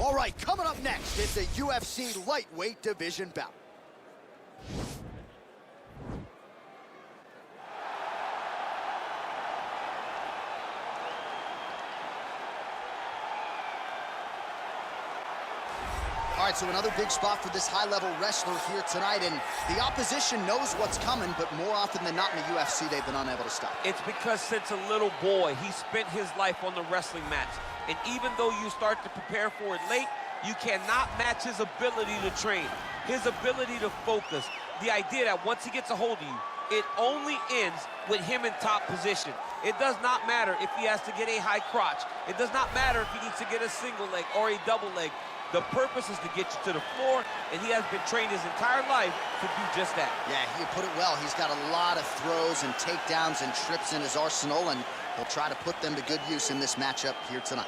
All right, coming up next is the UFC lightweight division bout. All right, so another big spot for this high-level wrestler here tonight, and the opposition knows what's coming, but more often than not in the UFC, they've been unable to stop. It's because since a little boy, he spent his life on the wrestling mats. And even though you start to prepare for it late, you cannot match his ability to train, his ability to focus. The idea that once he gets a hold of you, it only ends with him in top position. It does not matter if he has to get a high crotch. It does not matter if he needs to get a single leg or a double leg. The purpose is to get you to the floor, and he has been trained his entire life to do just that. Yeah, you put it well. He's got a lot of throws and takedowns and trips in his arsenal, and he'll try to put them to good use in this matchup here tonight.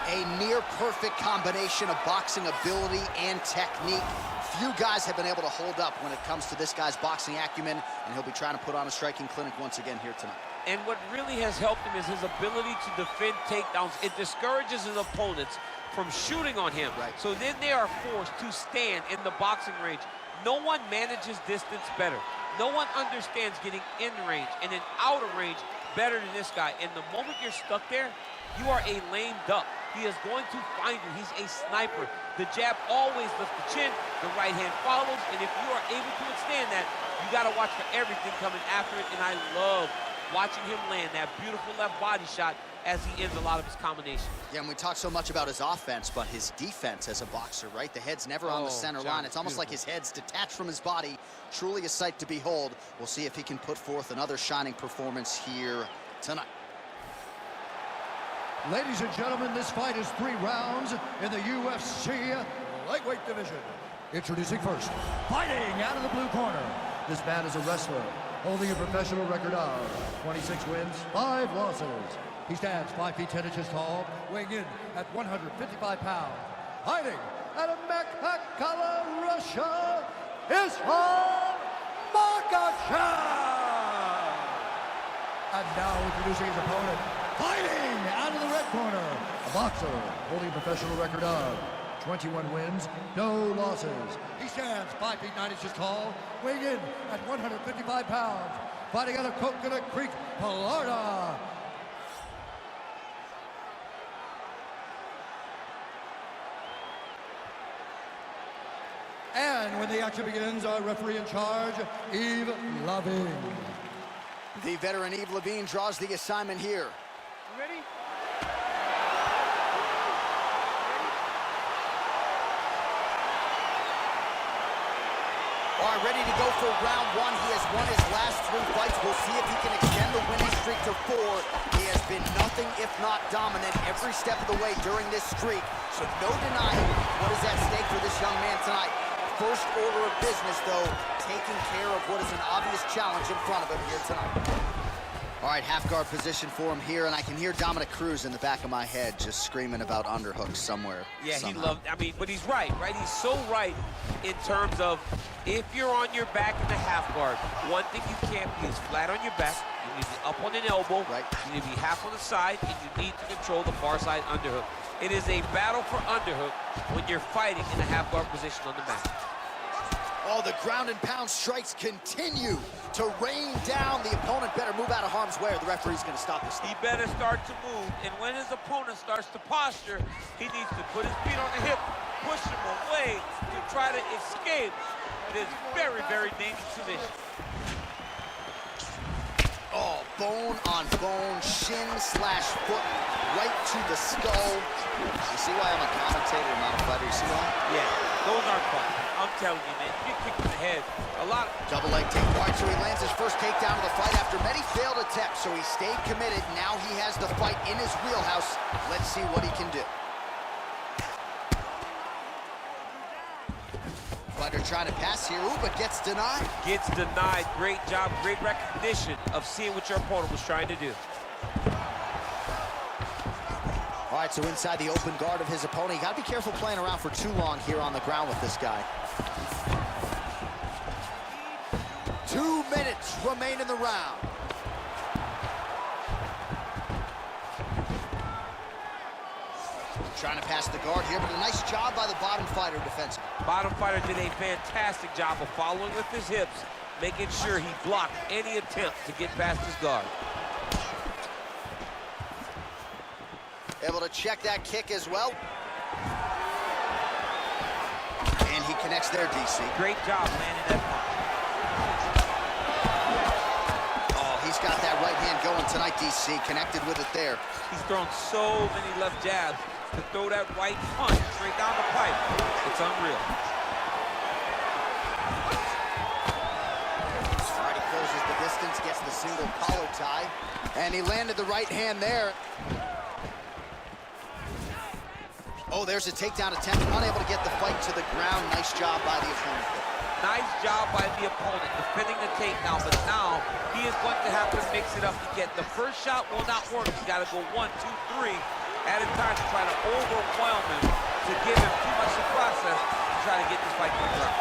A near-perfect combination of boxing ability and technique. Few guys have been able to hold up when it comes to this guy's boxing acumen, and he'll be trying to put on a striking clinic once again here tonight. And what really has helped him is his ability to defend takedowns. It discourages his opponents from shooting on him. Right. So then they are forced to stand in the boxing range. No one manages distance better. No one understands getting in range and then out of range better than this guy. And the moment you're stuck there, you are a lame duck. He is going to find you. He's a sniper. The jab always lifts the chin. The right hand follows. And if you are able to withstand that, you got to watch for everything coming after it. And I love watching him land that beautiful left body shot as he ends a lot of his combinations. Yeah, and we talk so much about his offense, but his defense as a boxer, right? The head's never on the center line. It's almost like his head's detached from his body. Truly a sight to behold. We'll see if he can put forth another shining performance here tonight. Ladies and gentlemen, this fight is 3 rounds in the UFC lightweight division. Introducing first, fighting out of the blue corner. This man is a wrestler, holding a professional record of 26 wins, 5 losses. He stands 5 feet 10 inches tall, weighing in at 155 pounds. Fighting out of Makhachev, Russia, Islam Makhachev. And now introducing his opponent, fighting out of the red corner, a boxer holding a professional record of 21 wins, no losses. He stands 5 feet 9 inches tall, weighing in at 155 pounds, fighting out of Coconut Creek, Florida. And when the action begins, our referee in charge, Yves Lavigne. The veteran Yves Lavigne draws the assignment here. Ready? All right, ready to go for round 1. He has won his last 3 fights. We'll see if he can extend the winning streak to 4. He has been nothing if not dominant every step of the way during this streak. So no denying what is at stake for this young man tonight. First order of business, though, taking care of what is an obvious challenge in front of him here tonight. All right, half guard position for him here, and I can hear Dominic Cruz in the back of my head just screaming about underhooks somewhere. Yeah, somehow. he loved, I mean, but he's right? He's so right in terms of if you're on your back in the half guard, one thing you can't be is flat on your back. You need to be up on an elbow. Right. You need to be half on the side, and you need to control the far side underhook. It is a battle for underhook when you're fighting in a half guard position on the mat. Oh, the ground and pound strikes continue to rain down. The opponent better move out of harm's way or the referee's going to stop this thing. He better start to move, and when his opponent starts to posture, he needs to put his feet on the hip, push him away to try to escape this very, very dangerous position. Oh, bone on bone, shin slash foot, right to the skull. You see why I'm a commentator and not a fighter? You see why? Yeah, those aren't fun. I'm telling you, man, you get kicked in the head. A lot. Double leg take. All right, so he lands his first takedown of the fight after many failed attempts, so he stayed committed. Now he has the fight in his wheelhouse. Let's see what he can do. Fighter trying to pass here, ooh, but gets denied. Gets denied. Great job, great recognition of seeing what your opponent was trying to do. All right, so inside the open guard of his opponent. You got to be careful playing around for too long here on the ground with this guy. 2 minutes remain in the round. Trying to pass the guard here, but a nice job by the bottom fighter defensively. Bottom fighter did a fantastic job of following with his hips, making sure he blocked any attempt to get past his guard. Able to check that kick as well. And he connects there, DC. Great job landing that punch. Oh, he's got that right hand going tonight, DC. Connected with it there. He's thrown so many left jabs to throw that right punch straight down the pipe. It's unreal. All right, he closes the distance, gets the single collar tie. And he landed the right hand there. Oh, there's a takedown attempt. Unable to get the fight to the ground. Nice job by the opponent. Nice job by the opponent defending the takedown, but now he is going to have to mix it up to get the first shot will not work. He's got to go 1, 2, 3 at a time to try to overwhelm him, to give him too much to process to try to get this fight to the ground.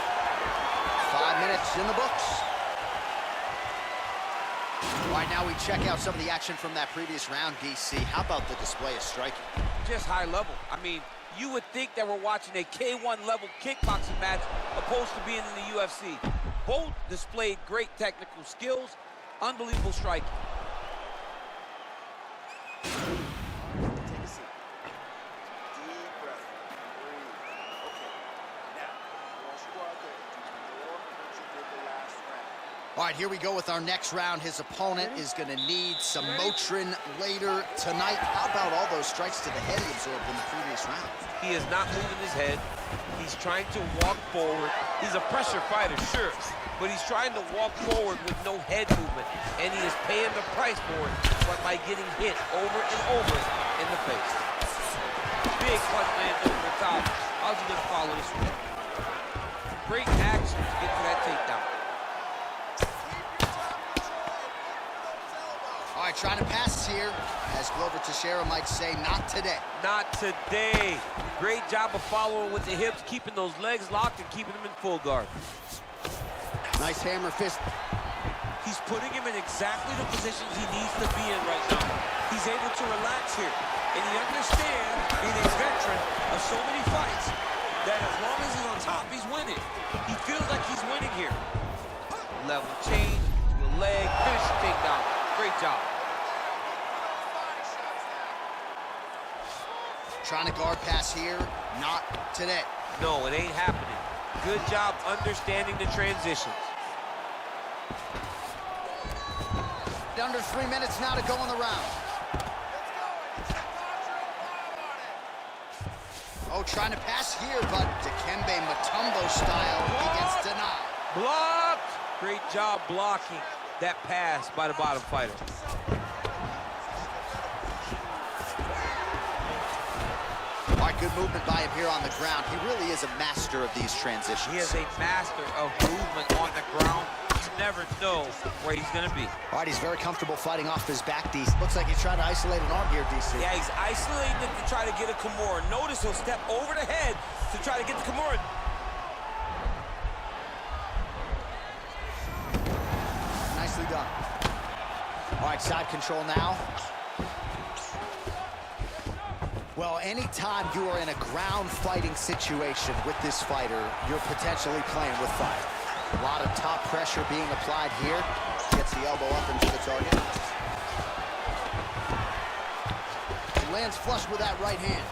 5 minutes in the books. All right, now we check out some of the action from that previous round, DC. How about the display of striking? Just high level. I mean, you would think that we're watching a K1 level kickboxing match opposed to being in the UFC. Both displayed great technical skills, unbelievable striking. Take a seat. Deep breath. Breathe. Okay. Now, once you go out there, do more than you did the last round. All right, here we go with our next round. His opponent is going to need some Motrin later tonight. How about all those strikes to the head he absorbed in the previous round? He is not moving his head. He's trying to walk forward. He's a pressure fighter, sure, but he's trying to walk forward with no head movement, and he is paying the price for it, but by getting hit over and over in the face. Big punch lands over the top. How's he gonna follow this one? Great action to get to that takedown. All right, trying to pass here, as Glover Teixeira might say, not today. Not today. Great job of following with the hips, keeping those legs locked and keeping them in full guard. Nice hammer fist. He's putting him in exactly the positions he needs to be in right now. He's able to relax here. And he understands, being a veteran of so many fights, that as long as he's on top, he's winning. He feels like he's winning here. Level change to a leg, finish the takedown. Great job. Trying to guard pass here, not today. No, it ain't happening. Good job understanding the transitions. Under 3 minutes now to go in the round. Oh, trying to pass here, but Dikembe Mutombo style, he gets denied. Blocked! Great job blocking that pass by the bottom fighter. All right, good movement by him here on the ground. He really is a master of these transitions. He is a master of movement on the ground. You never know where he's going to be. All right, he's very comfortable fighting off his back, DC. Looks like he's trying to isolate an arm here, DC. Yeah, he's isolating it to try to get a Kimura. Notice he'll step over the head to try to get the Kimura. Nicely done. All right, side control now. Well, anytime you are in a ground fighting situation with this fighter, you're potentially playing with fire. A lot of top pressure being applied here. Gets the elbow up into the target. He lands flush with that right hand.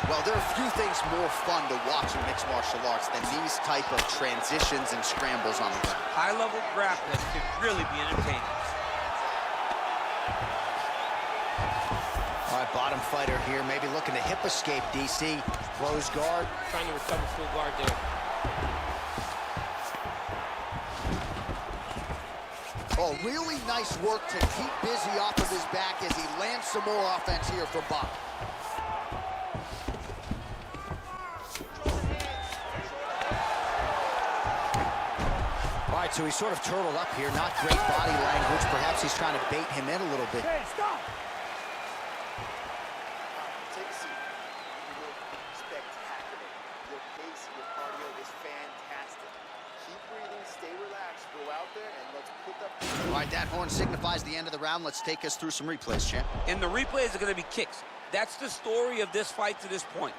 Well, there are few things more fun to watch in mixed martial arts than these type of transitions and scrambles on the ground. High-level grappling can really be entertaining. All right, bottom fighter here, maybe looking to hip escape, DC. Close guard. Trying to recover full guard there. Oh, really nice work to keep busy off of his back as he lands some more offense here from Bob. All right, so he's sort of turtled up here. Not great body language. Perhaps he's trying to bait him in a little bit. Hey, stop! Take a seat. You look spectacular. Your pace, your cardio is put that... All right, that horn signifies the end of the round. Let's take us through some replays, champ. And the replays are going to be kicks. That's the story of this fight to this point.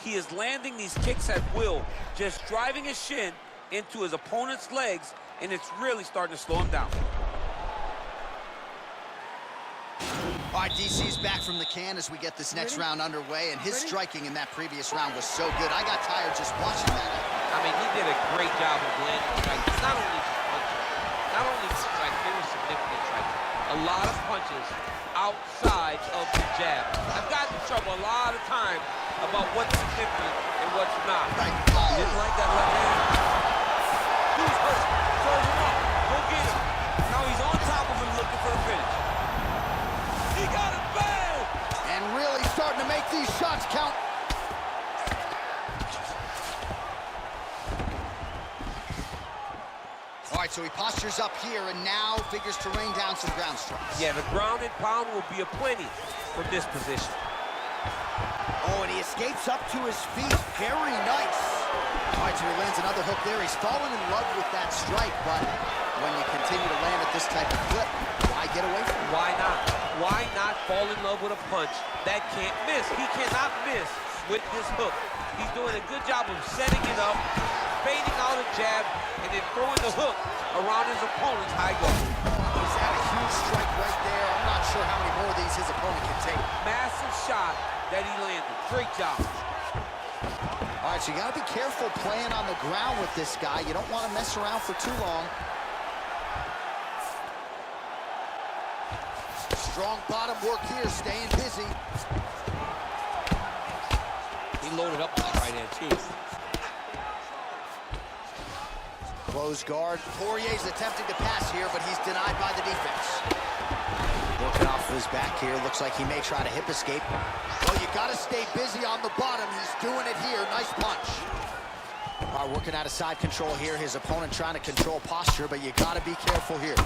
He is landing these kicks at will, just driving his shin into his opponent's legs, and it's really starting to slow him down. All right, DC's back from the can as we get this next round underway, and his striking in that previous round was so good. I got tired just watching that. I mean, he did a great job of landing strikes. Not only just punches, not only strikes, they were significant strikes. A lot of punches outside of the jab. I've gotten in trouble a lot of times about what's significant and what's not. Right. He didn't like that left hand. Who's hurt? Throw him up. Go get him. Now he's on top of him looking for the finish. He got it bad! And really starting to make these shots count. All right, so he postures up here and now figures to rain down some ground strikes. Yeah, the ground and pound will be aplenty from this position. Oh, and he escapes up to his feet. Very nice. All right, so he lands another hook there. He's fallen in love with that strike, but when you continue to land at this type of clip, why get away from it? Why not? Why not fall in love with a punch that can't miss? He cannot miss with this hook. He's doing a good job of setting it up, fading out a jab, and then throwing the hook around his opponent's high guard. He's had a huge strike right there. I'm not sure how many more of these his opponent can take. Massive shot that he landed. Great job. All right, so you got to be careful playing on the ground with this guy. You don't want to mess around for too long. Strong bottom work here, staying busy. He loaded up with his right hand, too. Close guard. Poirier's attempting to pass here, but he's denied by the defense. Working off of his back here. Looks like he may try to hip escape. Well, you got to stay busy on the bottom. He's doing it here. Nice punch. All right, working out of side control here. His opponent trying to control posture, but you got to be careful here.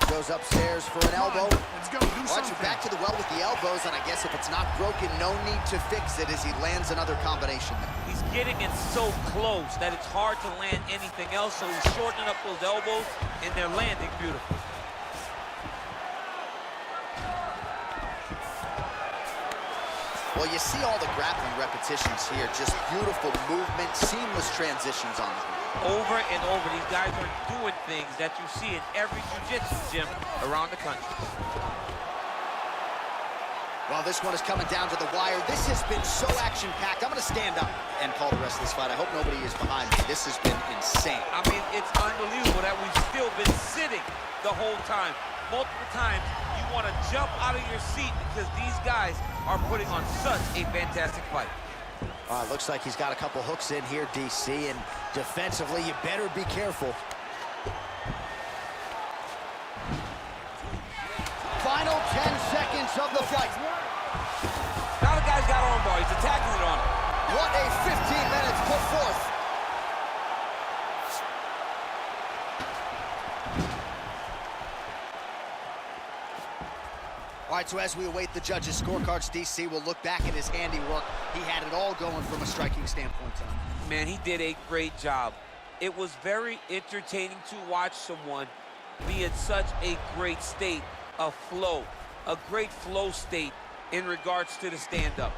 Goes upstairs for an elbow. Let's go, do All right, so back to the well with the elbows, and I guess if it's not broken, no need to fix it as he lands another combination there. He's getting it so close that it's hard to land anything else, so he's shortening up those elbows, and they're landing beautifully. Well, you see all the grappling repetitions here. Just beautiful movement, seamless transitions on the ground. Over and over, these guys are doing things that you see in every jiu-jitsu gym around the country. Well, this one is coming down to the wire. This has been so action-packed. I'm going to stand up and call the rest of this fight. I hope nobody is behind me. This has been insane. I mean, it's unbelievable that we've still been sitting the whole time. Multiple times, you want to jump out of your seat because these guys are putting on such a fantastic fight. Looks like he's got a couple hooks in here, DC, and defensively, you better be careful. Final 10 seconds of the fight. Now the guy's got armbar. He's attacking it on him. What a 15 minutes put forth. All right, so as we await the judges' scorecards, DC will look back at his handiwork. He had it all going from a striking standpoint tonight. Man, he did a great job. It was very entertaining to watch someone be in such a great state of flow, a great flow state in regards to the stand-up.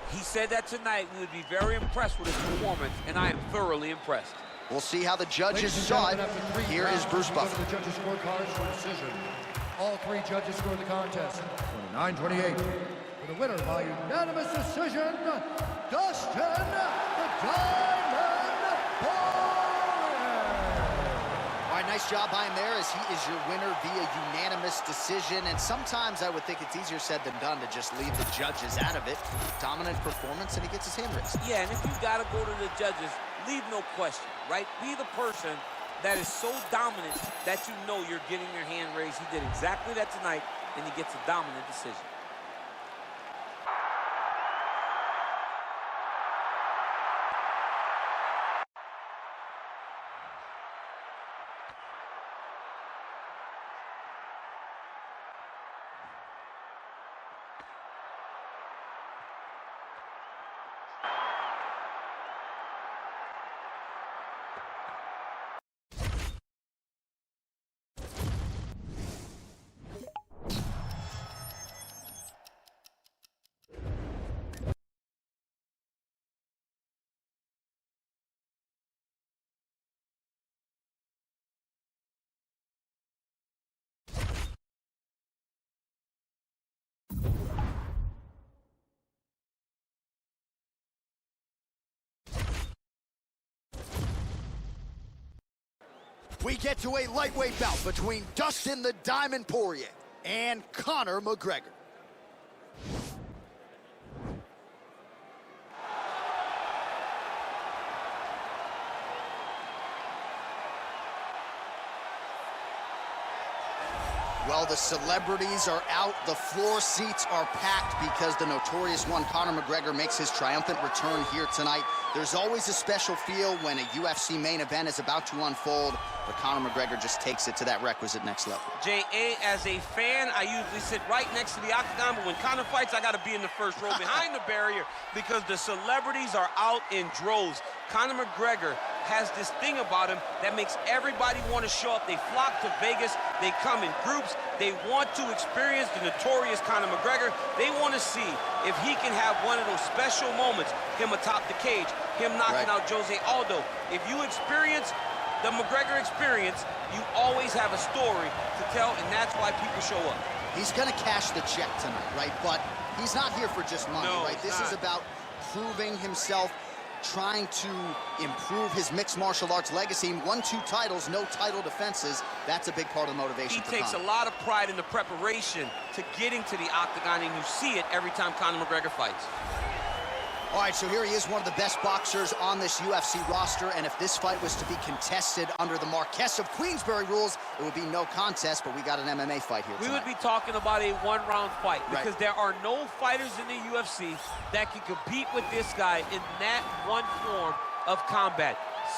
He said that tonight we would be very impressed with his performance, and I am thoroughly impressed. We'll see how the judges saw it. Here is Bruce Buffer. The judges' scorecards for decision. All three judges scored the contest 29-28. For the winner by unanimous decision, Dustin the Diamond Poirier. All right, nice job by him there as he is your winner via unanimous decision. And sometimes I would think it's easier said than done to just leave the judges out of it. Dominant performance, and he gets his hand raised. Yeah, and if you got to go to the judges, leave no question, right? Be the person that is so dominant that you know you're getting your hand raised. He did exactly that tonight, and he gets a dominant decision. We get to a lightweight bout between Dustin the Diamond Poirier and Conor McGregor. Well, the celebrities are out, the floor seats are packed because the notorious one, Conor McGregor, makes his triumphant return here tonight. There's always a special feel when a UFC main event is about to unfold, but Conor McGregor just takes it to that requisite next level. J.A., as a fan, I usually sit right next to the octagon, but when Conor fights, I got to be in the first row behind the barrier because the celebrities are out in droves. Conor McGregor has this thing about him that makes everybody want to show up. They flock to Vegas. They come in groups. They want to experience the notorious Conor McGregor. They want to see if he can have one of those special moments, him atop the cage, him knocking out Jose Aldo. If you experience the McGregor experience, you always have a story to tell, and that's why people show up. He's going to cash the check tonight, right? But he's not here for just money, no, right? This is about proving himself, trying to improve his mixed martial arts legacy. Won 2 titles, no title defenses. That's a big part of the motivation for Conor. He takes a lot of pride in the preparation to getting to the octagon, and you see it every time Conor McGregor fights. All right, so here he is, one of the best boxers on this UFC roster, and if this fight was to be contested under the Marquess of Queensberry rules, it would be no contest, but we got an MMA fight here tonight. We would be talking about a one-round fight because there are no fighters in the UFC that can compete with this guy in that one form of combat.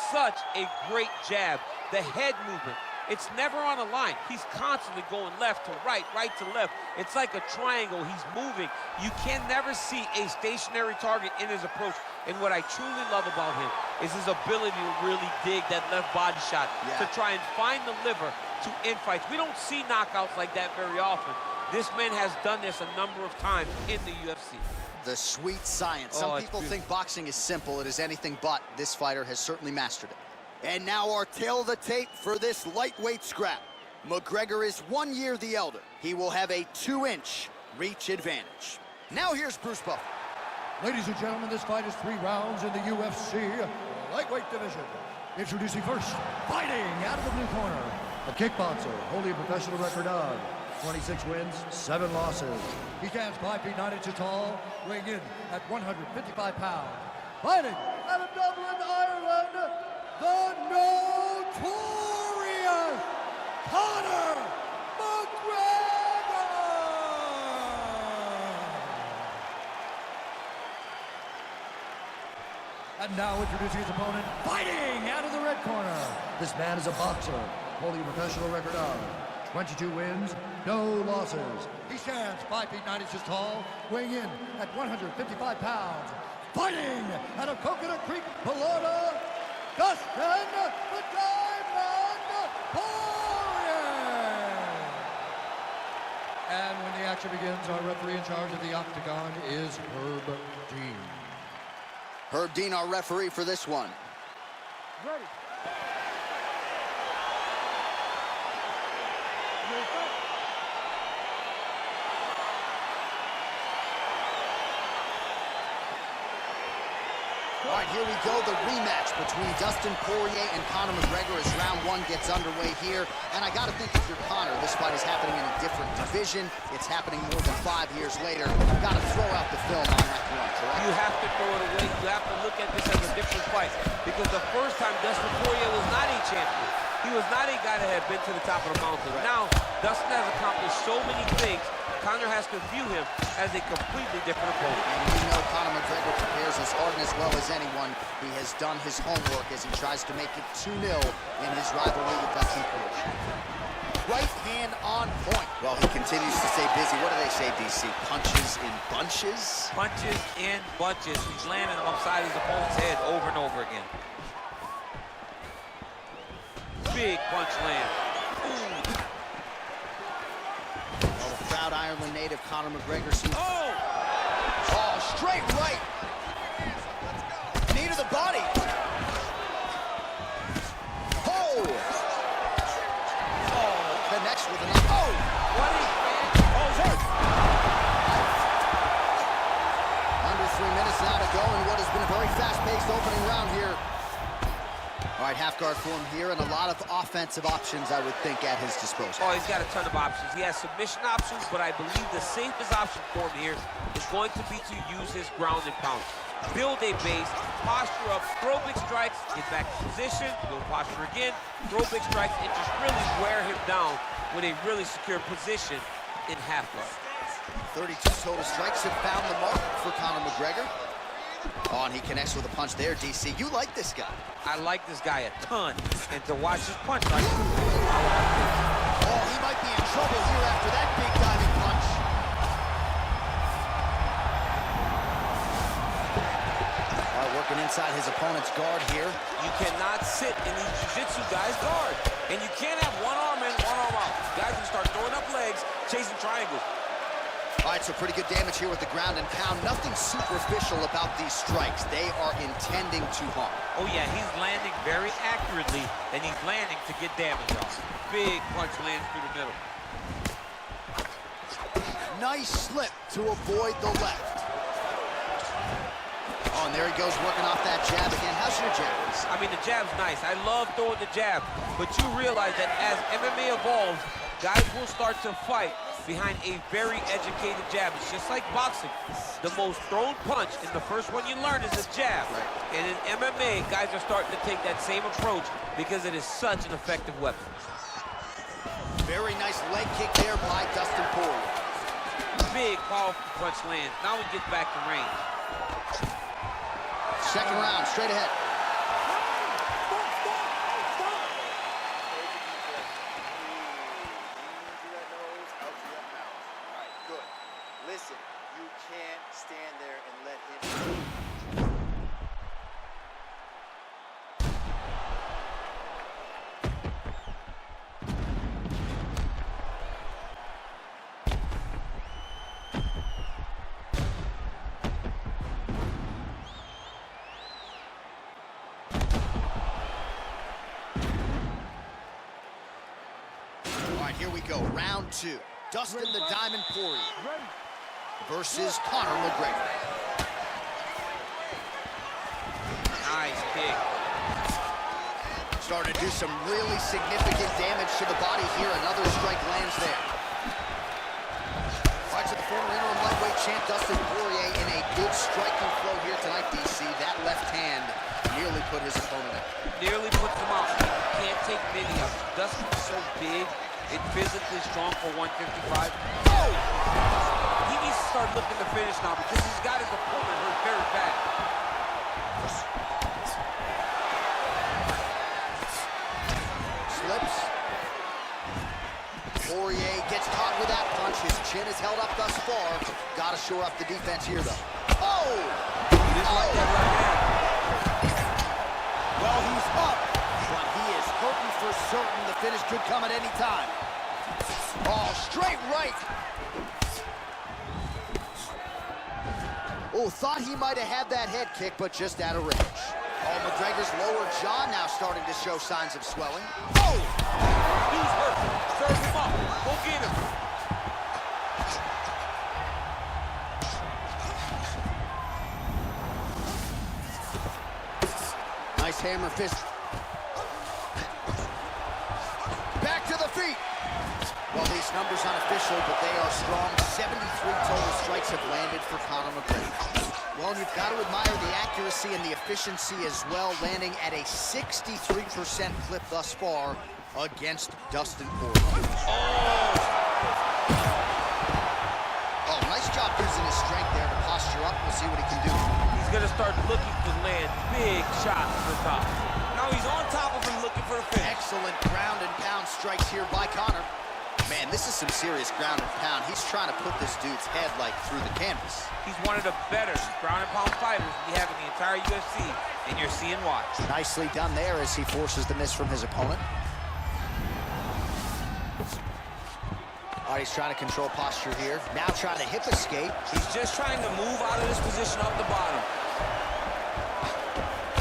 Such a great jab, the head movement. It's never on a line. He's constantly going left to right, right to left. It's like a triangle. He's moving. You can never see a stationary target in his approach. And what I truly love about him is his ability to really dig that left body shot, to try and find the liver to end fights. We don't see knockouts like that very often. This man has done this a number of times in the UFC. The sweet science. Some people think boxing is simple. It is anything but. This fighter has certainly mastered it. And now our tail of the tape for this lightweight scrap. McGregor is 1 year the elder. He will have a 2-inch reach advantage. Now here's Bruce Buffer. Ladies and gentlemen, this fight is 3 rounds in the UFC lightweight division. Introducing first, fighting out of the blue corner, a kickboxer holding a professional record of 26 wins, 7 losses. He stands 5 feet 9 inches tall, weighing in at 155 pounds. Fighting out of Dublin, Ireland, the notorious Conor McGregor! And now introducing his opponent, fighting out of the red corner. This man is a boxer, holding a professional record of 22 wins, no losses. He stands 5 feet 9 inches tall, weighing in at 155 pounds. Fighting out of Coconut Creek, Florida, Dustin the Diamond Poirier! And when the action begins, our referee in charge of the octagon is Herb Dean. Herb Dean, our referee for this one. Ready. All right, here we go, the rematch between Dustin Poirier and Conor McGregor as round 1 gets underway here. And I gotta think if you're Conor, this fight is happening in a different division. It's happening more than 5 years later. You've gotta throw out the film on that one, correct? You have to throw it away. You have to look at this as a different fight. Because the first time Dustin Poirier was not a champion. He was not a guy that had been to the top of the mountain. Now, Dustin has accomplished so many things. Conor has to view him as a completely different opponent. And we know Conor McGregor prepares as hard and as well as anyone. He has done his homework as he tries to make it 2-0 in his rivalry with Dustin Poirier. Right hand on point. Well, he continues to stay busy. What do they say, DC? Punches in bunches? Punches in bunches. He's landing them upside his opponent's head over and over again. Big punch land. Proud Ireland native Conor McGregor seems... Oh, straight right. Knee to the body. Connects with an... what is that? Under 3 minutes now to go in what has been a very fast-paced opening round here. All right, half guard start for him here, and a lot of offensive options, I would think, at his disposal. Oh, he's got a ton of options. He has submission options, but I believe the safest option for him here is going to be to use his ground and pound. Build a base, posture up, throw big strikes, get back in position, build posture again, throw big strikes, and just really wear him down with a really secure position in half guard. 32 total strikes have found the mark for Conor McGregor. Oh, and he connects with a punch there, DC. You like this guy. I like this guy a ton, and to watch his punch, like, oh, he might be in trouble here after that big diving punch. All right, working inside his opponent's guard here. you cannot sit in these jiu-jitsu guys' guard, and you can't have one arm in, one arm out. Guys can start throwing up legs, chasing triangles. All right, so pretty good damage here with the ground and pound. Nothing superficial about these strikes. They are intending to harm. Oh, yeah, he's landing very accurately, and he's landing to get damage off. Big punch lands through the middle. Nice slip to avoid the left. Oh, and there he goes working off that jab again. How's your jab? I mean, the jab's nice. I love throwing the jab, but you realize that as MMA evolves, guys will start to fight behind a very educated jab. It's just like boxing. The most thrown punch, and the first one you learn is a jab. Right. And in MMA, guys are starting to take that same approach because it is such an effective weapon. Very nice leg kick there by Dustin Poirier. Big, powerful punch lands. Now he gets back to range. Second round, straight ahead. Listen, you can't stand there and let him... All right, here we go. Round two. Dustin the Diamond Poirier versus Conor McGregor. Nice kick. Starting to do some really significant damage to the body here. Another strike lands there. Right to the former interim lightweight champ Dustin Poirier in a good striking flow here tonight, DC. That left hand nearly put his opponent out. Nearly puts him out. Can't take many of them. Dustin's so big and physically strong for 155. Oh! He needs to start looking to finish now because he's got his opponent hurt very bad. Slips. Poirier gets caught with that punch. His chin is held up thus far. Got to shore up the defense here, though. Oh! He didn't like that right hand. Well, he's up, but he is hurting for certain. The finish could come at any time. Oh, straight right. Oh, thought he might have had that head kick, but just out of range. Oh, McGregor's lower jaw now starting to show signs of swelling. Oh! He's hurt. Serve him up. Go get him. Nice hammer fist. Back to the feet. Well, these numbers unofficial, but they are strong. 73 total strikes have landed for Conor McGregor. Well, you've got to admire the accuracy and the efficiency as well, landing at a 63% clip thus far against Dustin Poirier. Oh, nice job using his strength there to posture up. We'll see what he can do. He's going to start looking to land big shots to the top. Now he's on top of him looking for a finish. Excellent ground and pound strikes here by Conor. Man, this is some serious ground and pound. He's trying to put this dude's head, like, through the canvas. He's one of the better ground and pound fighters we have in the entire UFC, and you're seeing why. Nicely done there as he forces the miss from his opponent. All right, he's trying to control posture here. Now trying to hip escape. He's just trying to move out of this position up the bottom.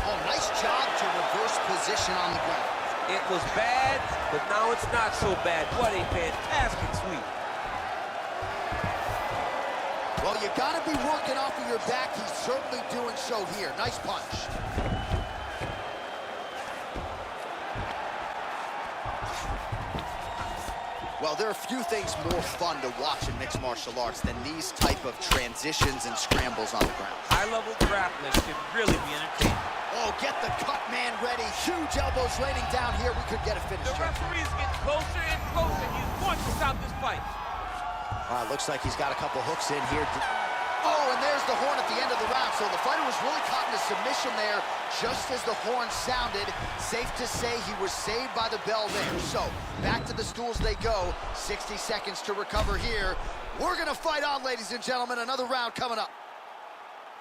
Oh, nice job to reverse position on the ground. It was bad, but now it's not so bad. What a fantastic sweep. Well, you got to be working off of your back. He's certainly doing so here. Nice punch. Well, there are few things more fun to watch in mixed martial arts than these type of transitions and scrambles on the ground. High-level grappling can really be entertaining. Oh, get the cut man ready. Huge elbows raining down here. We could get a finish. The referee's getting closer and closer. He's going to stop this fight. All right, looks like he's got a couple hooks in here. Oh, and there's the horn at the end of the round. So the fighter was really caught in a submission there just as the horn sounded. Safe to say he was saved by the bell there. So back to the stools they go. 60 seconds to recover here. We're going to fight on, ladies and gentlemen. Another round coming up.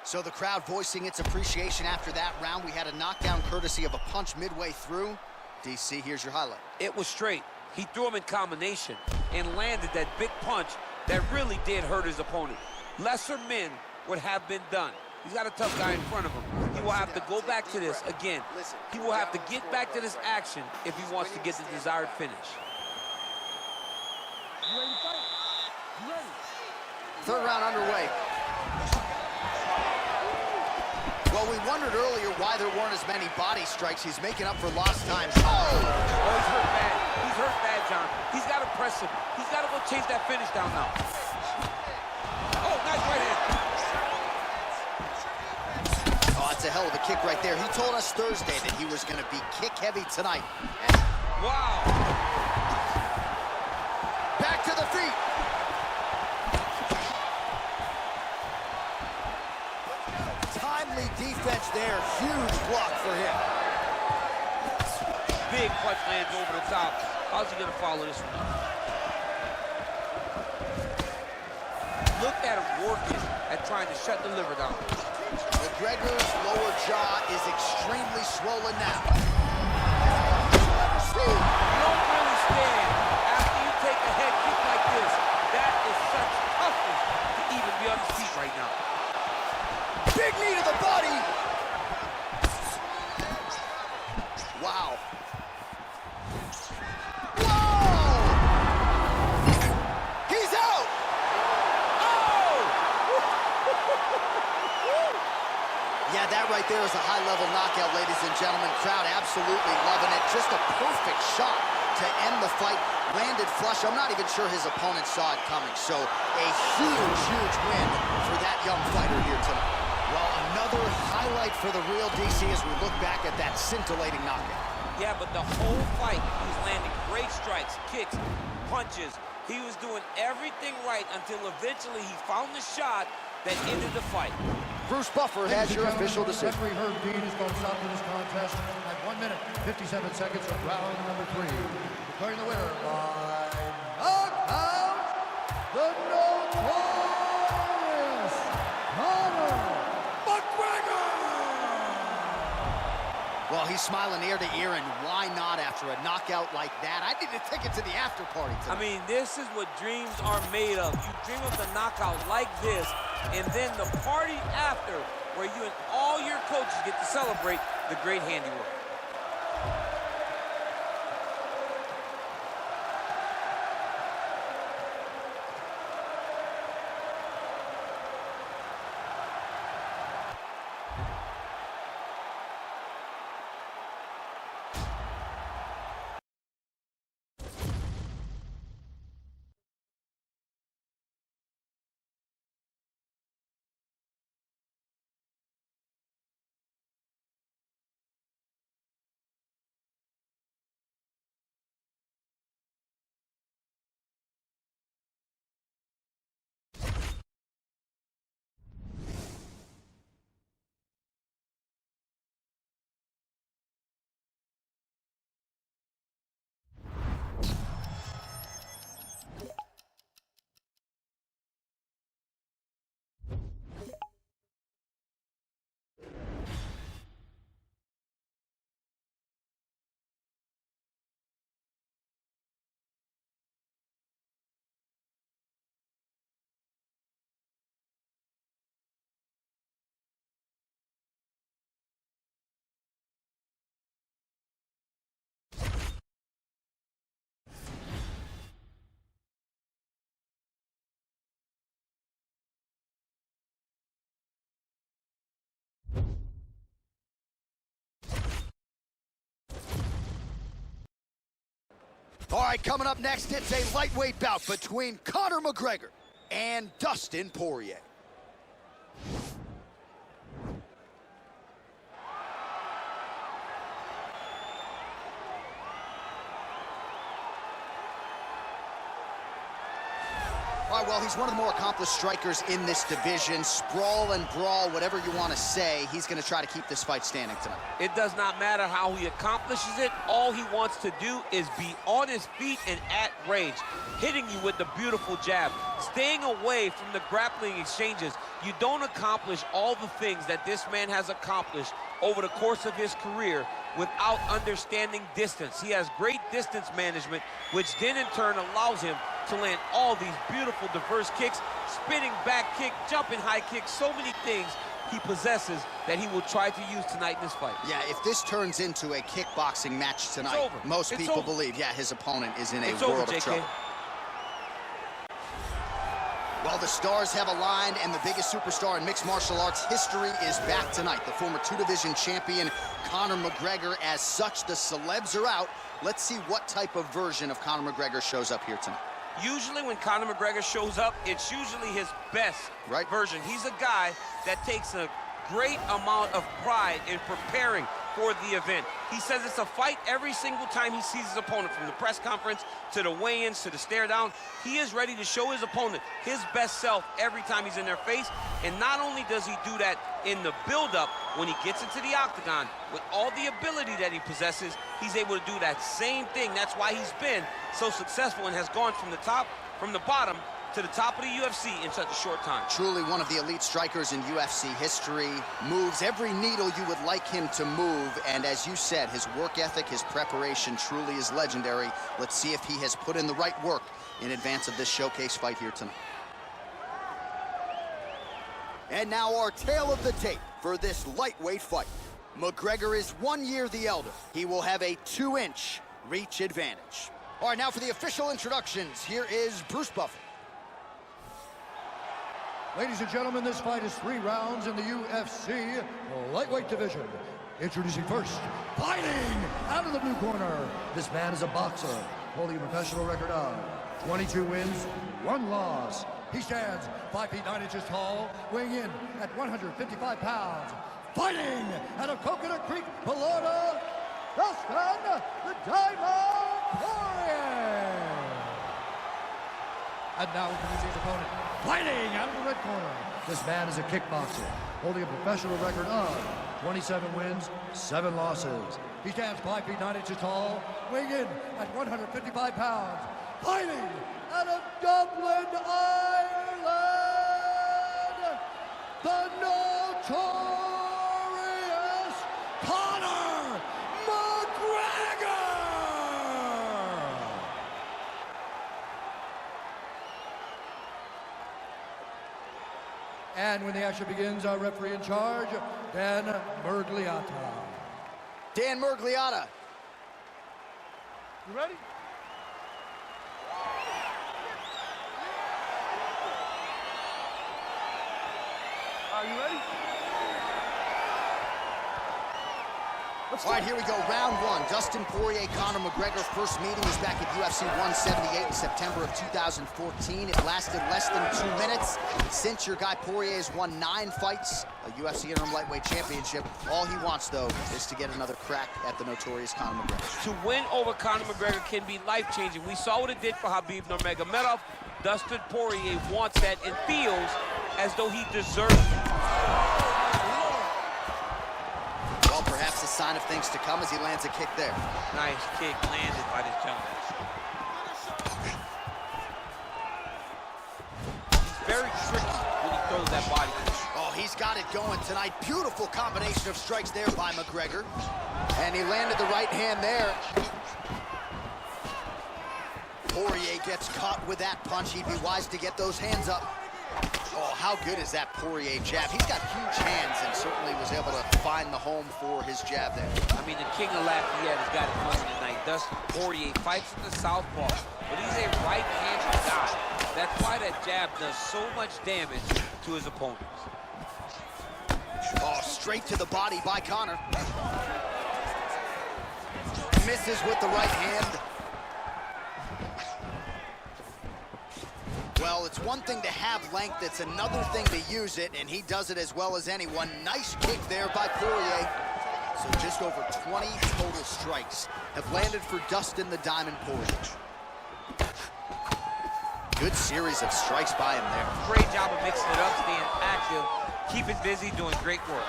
So the crowd voicing its appreciation after that round. We had a knockdown courtesy of a punch midway through. DC, here's your highlight. It was straight. He threw him in combination and landed that big punch that really did hurt his opponent. Lesser men would have been done. He's got a tough guy in front of him. He will have to go back to this again. He will have to get back to this action if he wants to get the desired finish. Third round underway. Well, we wondered earlier why there weren't as many body strikes. He's making up for lost time. Oh, he's hurt bad. He's hurt bad, John. He's got to press him. He's got to go chase that finish down now. Oh, nice right hand. Oh, that's a hell of a kick right there. He told us Thursday that he was going to be kick-heavy tonight. Wow. Back to the feet. Timely defense there. Huge block for him. Big punch lands over the top. How's he going to follow this one? Look at him working at trying to shut the liver down. McGregor's lower jaw is extremely swollen now. You don't really stand after you take a head kick like this. That is such toughness to even be on his feet right now. Big knee to the body. Wow. Whoa! He's out! Oh! Yeah, that right there is a high-level knockout, ladies and gentlemen. Crowd absolutely loving it. Just a perfect shot to end the fight. Landed flush. I'm not even sure his opponent saw it coming. So a huge, huge win for that young fighter here tonight. Well, another highlight for the real DC as we look back at that scintillating knockout. Yeah, but the whole fight, he was landing great strikes, kicks, punches. He was doing everything right until eventually he found the shot that ended the fight. Bruce Buffer has your official decision. Referee Herb Dean is going to stop this contest at 1 minute, 57 seconds of round number 3. Declaring the winner by knockout, the notorious McGregor! Well, he's smiling ear to ear, and why not after a knockout like that? I need to take it to the after party tonight. I mean, this is what dreams are made of. You dream of the knockout like this, and then the party after, where you and all your coaches get to celebrate the great handiwork. All right, coming up next, it's a lightweight bout between Conor McGregor and Dustin Poirier. All right, well, he's one of the more accomplished strikers in this division. Sprawl and brawl, whatever you want to say, he's going to try to keep this fight standing tonight. It does not matter how he accomplishes it. All he wants to do is be on his feet and at range, hitting you with the beautiful jab, staying away from the grappling exchanges. You don't accomplish all the things that this man has accomplished over the course of his career without understanding distance. He has great distance management, which then in turn allows him to land all these beautiful, diverse kicks, spinning back kick, jumping high kick, so many things he possesses that he will try to use tonight in this fight. Yeah, if this turns into a kickboxing match tonight, most people believe, yeah, his opponent is in a world of trouble. Well, the stars have aligned, and the biggest superstar in mixed martial arts history is back tonight. The former two-division champion, Conor McGregor. As such, the celebs are out. Let's see what type of version of Conor McGregor shows up here tonight. Usually when Conor McGregor shows up, it's usually his best version. He's a guy that takes a great amount of pride in preparing for the event. He says it's a fight every single time he sees his opponent, from the press conference to the weigh-ins to the stare down. He is ready to show his opponent his best self every time he's in their face. And not only does he do that in the build-up, when he gets into the octagon, with all the ability that he possesses, he's able to do that same thing. That's why he's been so successful and has gone from the bottom to the top of the UFC in such a short time. Truly one of the elite strikers in UFC history. Moves every needle you would like him to move. And as you said, his work ethic, his preparation truly is legendary. Let's see if he has put in the right work in advance of this showcase fight here tonight. And now our tale of the tape for this lightweight fight. McGregor is 1 year the elder. He will have a 2-inch reach advantage. All right, now for the official introductions, here is Bruce Buffer. Ladies and gentlemen, this fight is 3 rounds in the UFC lightweight division. Introducing first, fighting out of the blue corner. This man is a boxer, holding a professional record of 22 wins, 1 loss. He stands 5 feet 9 inches tall, weighing in at 155 pounds. Fighting out of Coconut Creek, Florida, Dustin the Diamond Poirier. And now introducing his opponent, fighting out of the red corner. This man is a kickboxer, holding a professional record of 27 wins, 7 losses. He stands 5 feet 9 inches tall, weighing in at 155 pounds. Fighting out of Dublin, Ireland, the notorious Conor McGregor! And when the action begins, our referee in charge, Dan Mergliata. Dan Mergliata. You ready? Are you ready? All right, here we go, round 1. Dustin Poirier, Conor McGregor. First meeting was back at UFC 178 in September of 2014. It lasted less than 2 minutes. Since your guy Poirier has won 9 fights, a UFC interim lightweight championship, all he wants, though, is to get another crack at the notorious Conor McGregor. To win over Conor McGregor can be life-changing. We saw what it did for Khabib Nurmagomedov. Dustin Poirier wants that and feels as though he deserves it. Well, perhaps a sign of things to come as he lands a kick there. Nice kick landed by this gentleman. He's very tricky when he throws that body kick. Oh, he's got it going tonight. Beautiful combination of strikes there by McGregor. And he landed the right hand there. Poirier gets caught with that punch. He'd be wise to get those hands up. Oh, how good is that Poirier jab? He's got huge hands and certainly was able to find the home for his jab there. I mean, the king of Lafayette has got it going tonight. Dustin Poirier fights in the southpaw, but he's a right-handed guy. That's why that jab does so much damage to his opponents. Oh, straight to the body by Conor. Misses with the right hand. Well, it's one thing to have length, it's another thing to use it, and he does it as well as anyone. Nice kick there by Poirier. So just over 20 total strikes have landed for Dustin the Diamond Poirier. Good series of strikes by him there. Great job of mixing it up, staying active, keeping busy, doing great work.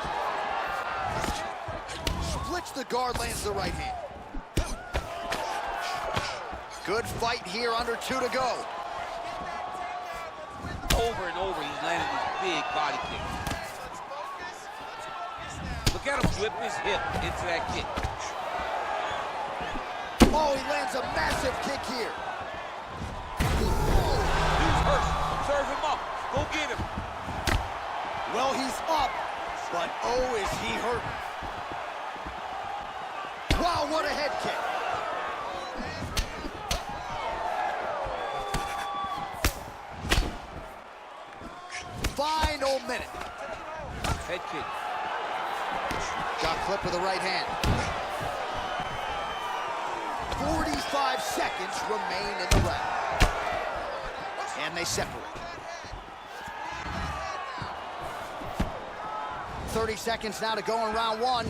Splits the guard, lands the right hand. Good fight here, under 2 to go. Over and over, he's landing these big body kicks. Look at him whip his hip into that kick. Oh, he lands a massive kick here. He's hurt. Serve him up. Go get him. Well, he's up, but oh, is he hurt. Wow, what a head kick. Final minute. Head kick. Got clip with the right hand. 45 seconds remain in the round. And they separate. 30 seconds now to go in round 1.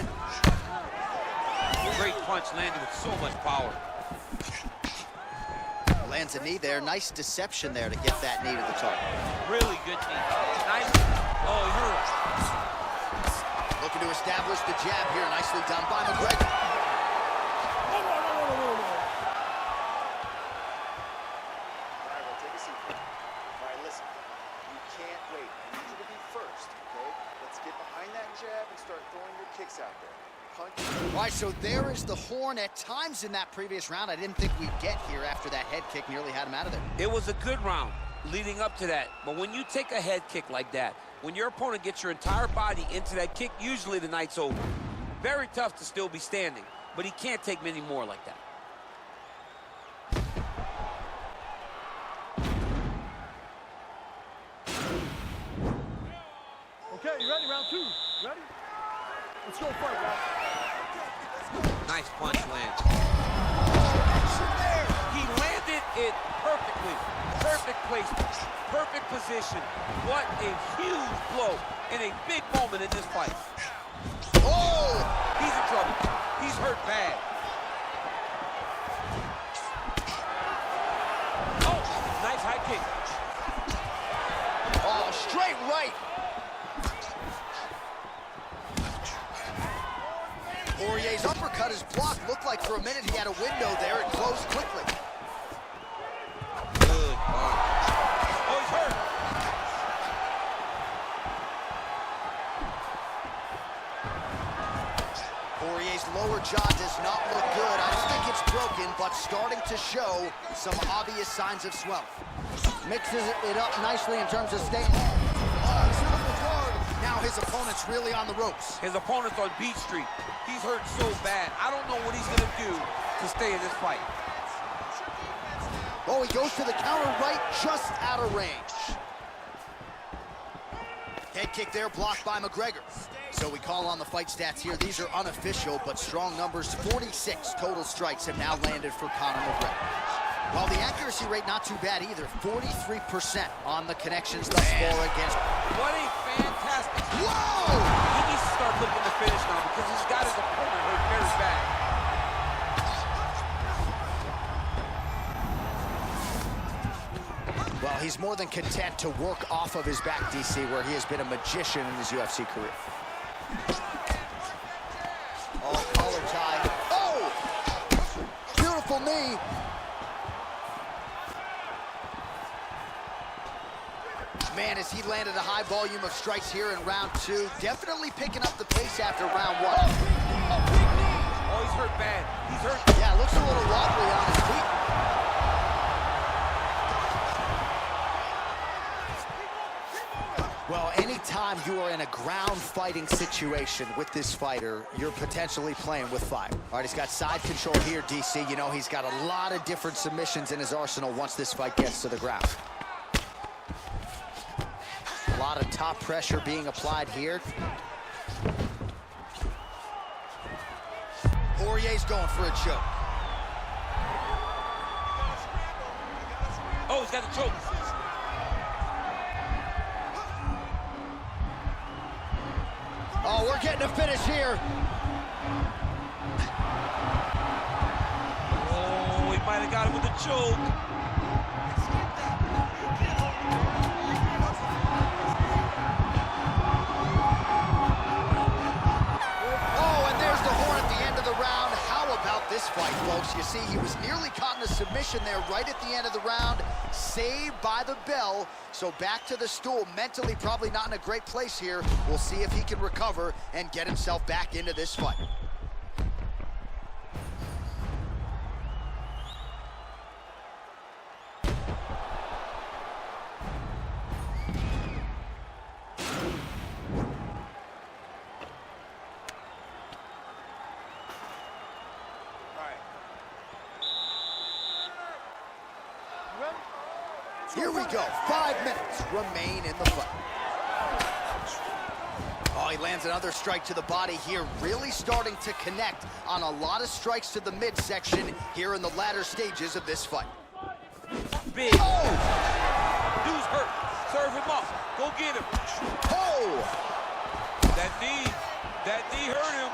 Great punch landed with so much power. Lands a knee there. Nice deception there to get that knee to the target. Really good knee. Nice. Oh, he hurt. Looking to establish the jab here. Nicely done by McGregor. Take a seat. All right, listen. You can't wait. I need you to be first, okay? Let's get behind that jab and start throwing your kicks out there. Punch. All right, so there is the horn. At times in that previous round, I didn't think we'd get here after that head kick nearly had him out of there. It was a good round leading up to that. But when you take a head kick like that, when your opponent gets your entire body into that kick, usually the night's over. Very tough to still be standing, but he can't take many more like that. Okay, you ready? Round 2. Ready? Let's go fight, guys. Nice punch lands. He landed it perfectly. Perfect placement, perfect position. What a huge blow in a big moment in this fight. Oh! He's in trouble. He's hurt bad. Oh, nice high kick. Oh, straight right. Poirier's uppercut is blocked. Looked like for a minute he had a window there. It closed quickly. Good punch. Oh, he's hurt. Poirier's lower jaw does not look good. I don't think it's broken, but starting to show some obvious signs of swelling. Mixes it up nicely in terms of staying. Oh, he's on the guard. Now his opponent's really on the ropes. His opponent's on Beach Street. He's hurt so bad. I don't know what he's going to do to stay in this fight. Oh, he goes to the counter right, just out of range. Head kick there, blocked by McGregor. So we call on the fight stats here. These are unofficial, but strong numbers. 46 total strikes have now landed for Conor McGregor. While the accuracy rate not too bad either, 43% on the connections thus far against. What a fantastic. Whoa! He needs to start looking to finish now because he's got his opponent hurt very bad. Well, he's more than content to work off of his back, DC, where he has been a magician in his UFC career. Oh, collar tie. Oh! Beautiful knee. Man, as he landed a high volume of strikes here in round 2, definitely picking up the pace after round 1. Oh, he's hurt bad. He's hurt. Yeah, looks a little wobbly on his feet. Well, anytime you are in a ground fighting situation with this fighter, you're potentially playing with fire. All right, he's got side control here, DC. You know, he's got a lot of different submissions in his arsenal once this fight gets to the ground. A lot of top pressure being applied here. Poirier's going for a choke. Oh, he's got the choke. Oh, we're getting a finish here. Oh, he might have got him with a choke. Oh, and there's the horn at the end of the round. How about this fight, folks? You see, he was nearly caught in a submission there right at the end of the round. Saved by the bell. So back to the stool. Mentally probably not in a great place here. We'll see if he can recover and get himself back into this fight. Here we go. 5 minutes remain in the fight. Oh, he lands another strike to the body here, really starting to connect on a lot of strikes to the midsection here in the latter stages of this fight. Big. Oh! Dude's hurt. Serve him up. Go get him. Oh! That knee hurt him.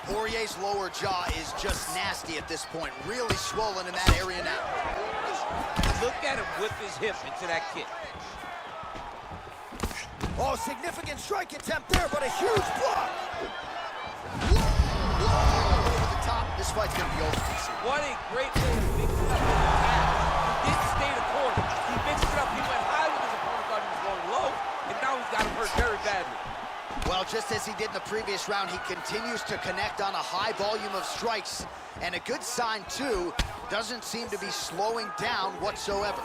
Poirier's lower jaw is just nasty at this point, really swollen in that area now. Look at him whip his hip into that kick. Oh, significant strike attempt there, but a huge block. Over the top, this fight's gonna be over. What a great way to mix it up with the attack. He didn't stay the corner. He mixed it up. He went high when his opponent thought he was going low, and now he's got him hurt very badly. Well, just as he did in the previous round, he continues to connect on a high volume of strikes. And a good sign, too, doesn't seem to be slowing down whatsoever.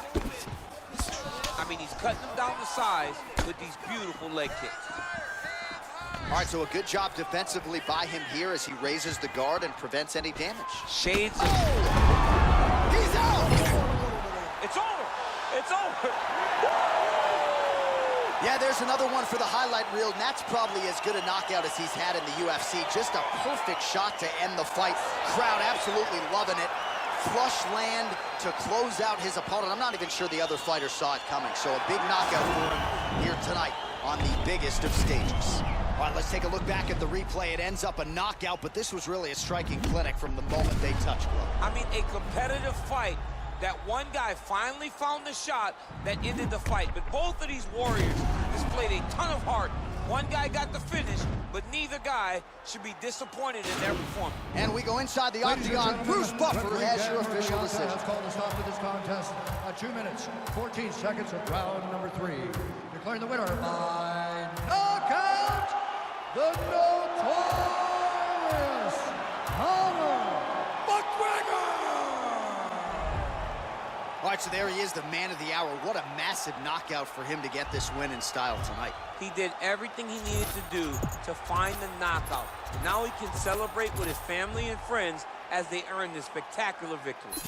I mean, he's cutting them down to size with these beautiful leg kicks. All right, so a good job defensively by him here as he raises the guard and prevents any damage. Shades of... Oh! He's out! It's over! It's over! Yeah, there's another one for the highlight reel, and that's probably as good a knockout as he's had in the UFC. Just a perfect shot to end the fight. Crowd absolutely loving it. Flush land to close out his opponent. I'm not even sure the other fighter saw it coming, so a big knockout for him here tonight on the biggest of stages. All right, let's take a look back at the replay. It ends up a knockout, but this was really a striking clinic from the moment they touched gloves. I mean, a competitive fight. That one guy finally found the shot that ended the fight. But both of these warriors displayed a ton of heart. One guy got the finish, but neither guy should be disappointed in their performance. And we go inside the octagon. Bruce Buffer has your official decision. Has called a stop to this contest at 2 minutes, 14 seconds of round number 3. Declaring the winner by knockout, the notorious Conor McGregor! All right, so there he is, the man of the hour. What a massive knockout for him to get this win in style tonight. He did everything he needed to do to find the knockout. Now he can celebrate with his family and friends as they earn this spectacular victory.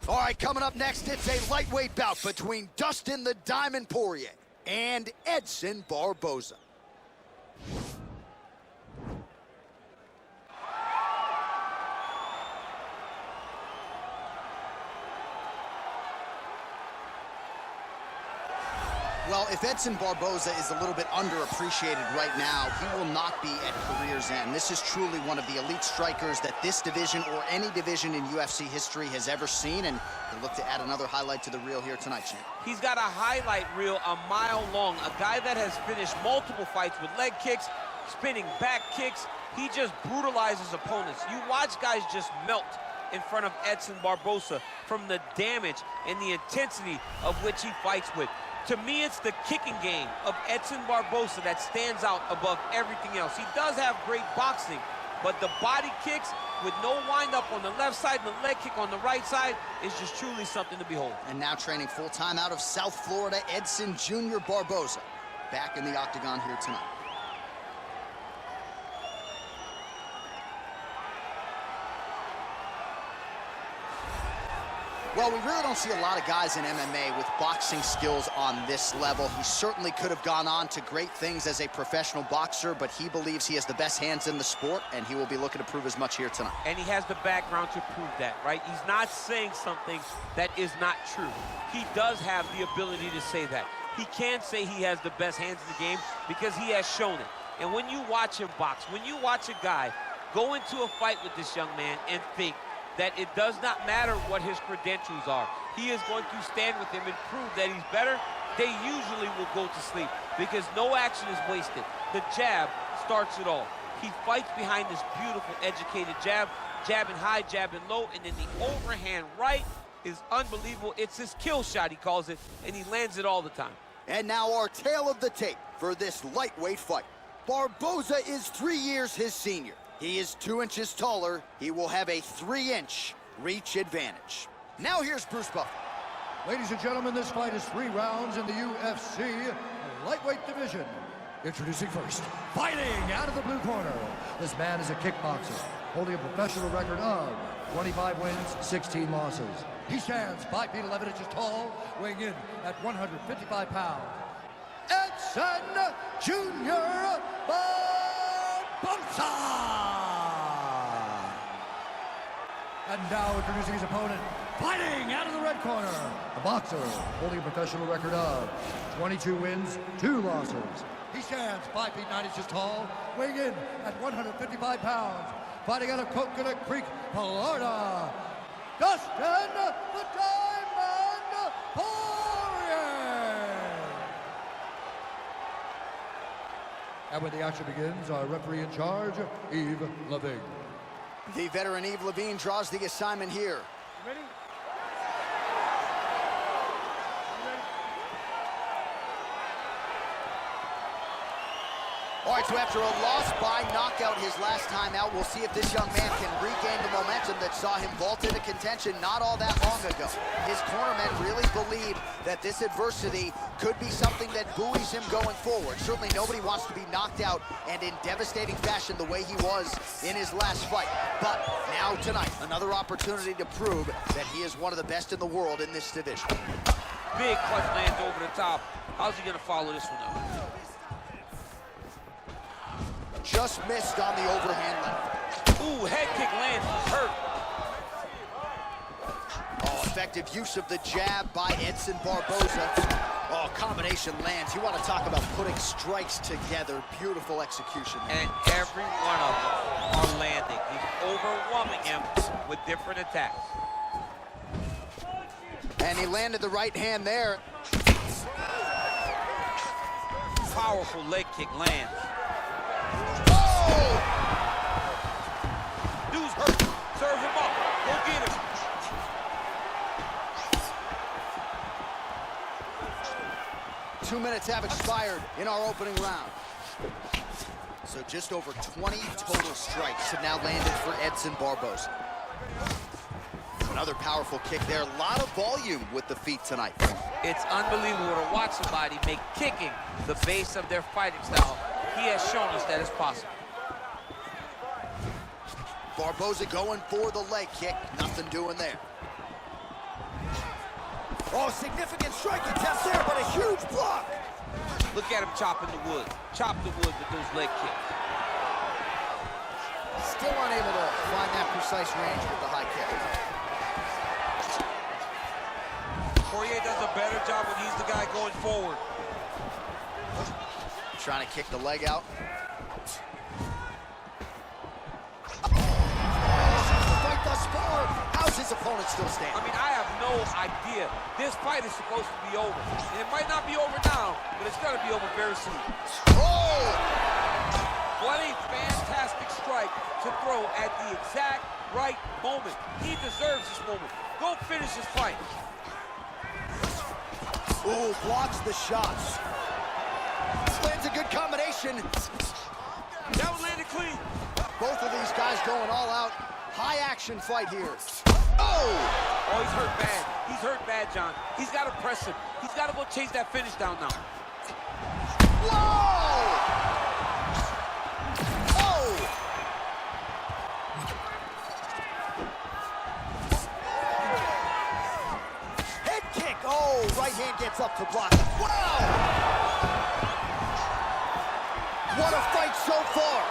All right, coming up next, it's a lightweight bout between Dustin the Diamond Poirier and Edson Barboza. Well, if Edson Barboza is a little bit underappreciated right now, he will not be at career's end. This is truly one of the elite strikers that this division or any division in UFC history has ever seen, and he'll look to add another highlight to the reel here tonight, champ. He's got a highlight reel a mile long, a guy that has finished multiple fights with leg kicks, spinning back kicks. He just brutalizes opponents. You watch guys just melt in front of Edson Barboza from the damage and the intensity of which he fights with. To me, it's the kicking game of Edson Barboza that stands out above everything else. He does have great boxing, but the body kicks with no wind-up on the left side and the leg kick on the right side is just truly something to behold. And now training full-time out of South Florida, Edson Jr. Barboza, back in the octagon here tonight. Well, we really don't see a lot of guys in MMA with boxing skills on this level. He certainly could have gone on to great things as a professional boxer, but he believes he has the best hands in the sport, and he will be looking to prove as much here tonight. And he has the background to prove that, right? He's not saying something that is not true. He does have the ability to say that. He can say he has the best hands in the game because he has shown it. And when you watch him box, when you watch a guy go into a fight with this young man and think that it does not matter what his credentials are, he is going to stand with him and prove that he's better, they usually will go to sleep because no action is wasted. The jab starts it all. He fights behind this beautiful, educated jab, jabbing high, jabbing low, and then the overhand right is unbelievable. It's his kill shot, he calls it, and he lands it all the time. And now our tale of the tape for this lightweight fight. Barboza is 3 years his senior. He is 2 inches taller. He will have a 3-inch reach advantage. Now here's Bruce Buffer. Ladies and gentlemen, this fight is 3 rounds in the UFC lightweight division. Introducing first, fighting out of the blue corner. This man is a kickboxer, holding a professional record of 25 wins, 16 losses. He stands 5 feet 11 inches tall, weighing in at 155 pounds. Edson Jr. Barboza! And now introducing his opponent, fighting out of the red corner, a boxer holding a professional record of 22 wins, 2 losses. He stands 5 feet 9 inches tall, weighing in at 155 pounds, fighting out of Coconut Creek, Florida, Dustin the Diamond Poirier! And when the action begins, our referee in charge, Yves Lavigne. The veteran Yves Lavigne draws the assignment here. Ready? All right, so after a loss by knockout his last time out, we'll see if this young man can regain the momentum that saw him vault into contention not all that long ago. His cornermen really believe that this adversity could be something that buoys him going forward. Certainly nobody wants to be knocked out and in devastating fashion the way he was in his last fight. But now tonight, another opportunity to prove that he is one of the best in the world in this division. Big punch lands over the top. How's he gonna follow this one up? Just missed on the overhand left. Ooh, head kick lands, hurt. Oh, effective use of the jab by Edson Barboza. Oh, combination lands. You want to talk about putting strikes together. Beautiful execution. And every one of them are landing. He's overwhelming him with different attacks. And he landed the right hand there. Powerful leg kick lands. Oh! Dude's hurt. Serve him up. Go get him. Two minutes have expired in our opening round. So just over 20 total strikes have now landed for Edson Barboza. Another powerful kick there. A lot of volume with the feet tonight. It's unbelievable to watch somebody make kicking the base of their fighting style. He has shown us that it's possible. Barboza going for the leg kick. Nothing doing there. Oh, significant strike attempt there, but a huge block. Look at him chopping the wood. Chop the wood with those leg kicks. Still unable to find that precise range with the high kick. Poirier does a better job when he's the guy going forward. Trying to kick the leg out. Fight thus far. How's his opponent still standing? I mean, I have no idea. This fight is supposed to be over. And it might not be over now, but it's going to be over very soon. Oh! What a fantastic strike to throw at the exact right moment. He deserves this moment. Go finish his fight. Ooh, blocks the shots. Lands a good combination. That was landed clean. Both of these guys going all out. High action fight here. Oh! Oh, he's hurt bad. He's hurt bad, John. He's got to press him. He's got to go chase that finish down now. Whoa! Oh! Head kick. Oh, right hand gets up to block. Wow! What a fight so far.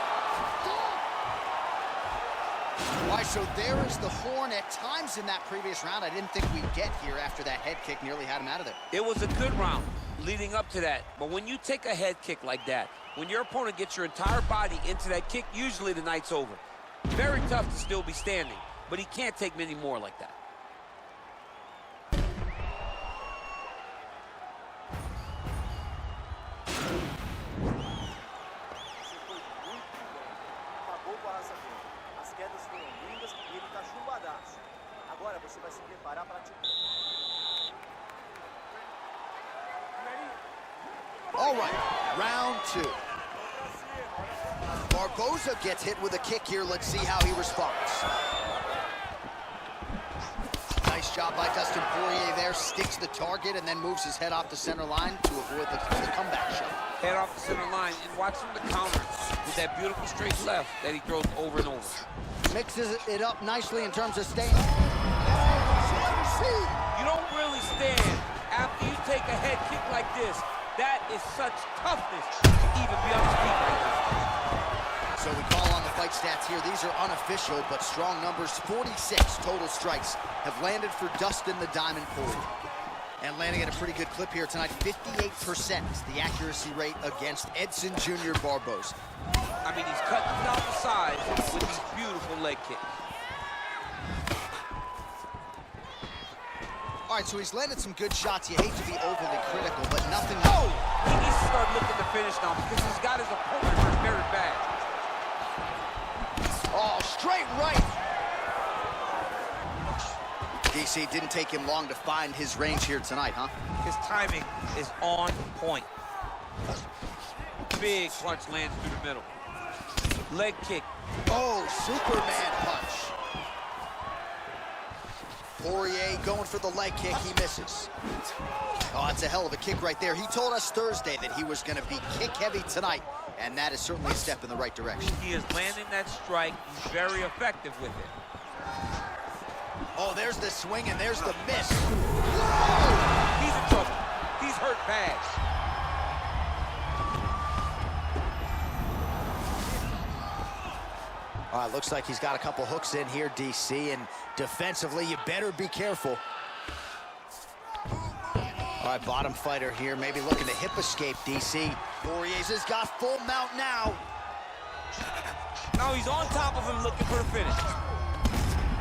All right, so there is the horn. At times in that previous round, I didn't think we'd get here after that head kick nearly had him out of there. It was a good round leading up to that. But when you take a head kick like that, when your opponent gets your entire body into that kick, usually the night's over. Very tough to still be standing, but he can't take many more like that. Você foi muito bem. Pagou com a raça dele. As quedas foram lindas e ele tá chumbadaço. Agora você vai se preparar para atirar. All right, round two. Barboza gets hit with a kick here. Let's see how he responds. Nice job by Dustin Poirier there. Sticks the target and then moves his head off the center line to avoid the comeback shot. Head off the center line and watch him to counter with that beautiful straight left that he throws over and over. Mixes it up nicely in terms of staying. You don't really stand after you take a head kick like this. That is such toughness to even be on his feet right now. So we call on the fight stats here. These are unofficial, but strong numbers. 46 total strikes have landed for Dustin the Diamond Poirier. And landing at a pretty good clip here tonight. 58% is the accuracy rate against Edson Jr. Barboza. I mean, he's cutting down the sides with these beautiful leg kicks. All right, so he's landed some good shots. You hate to be overly critical, but nothing. Oh! He needs to start looking to finish now because he's got his opponent hurt very bad. Oh, straight right. DC, didn't take him long to find his range here tonight, huh? His timing is on point. Big punch lands through the middle. Leg kick. Oh, Superman punch. Poirier going for the leg kick, he misses. Oh, that's a hell of a kick right there. He told us Thursday that he was going to be kick-heavy tonight, and that is certainly a step in the right direction. He is landing that strike. He's very effective with it. Oh, there's the swing, and there's the miss. Whoa! He's in trouble. He's hurt bad. All right, looks like he's got a couple hooks in here, DC, and defensively, you better be careful. All right, bottom fighter here, maybe looking to hip escape, DC. Poirier's has got full mount now. Now he's on top of him looking for the finish.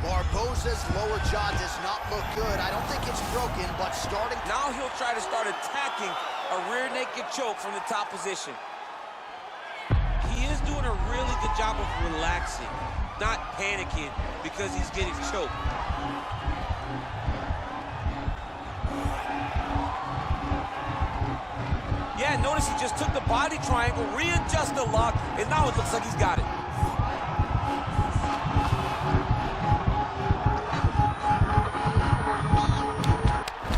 Barboza's lower jaw does not look good. I don't think it's broken, but starting... Now he'll try to start attacking a rear naked choke from the top position. He is doing a really good job of relaxing, not panicking because he's getting choked. Yeah, notice he just took the body triangle, readjusted the lock, and now it looks like he's got it.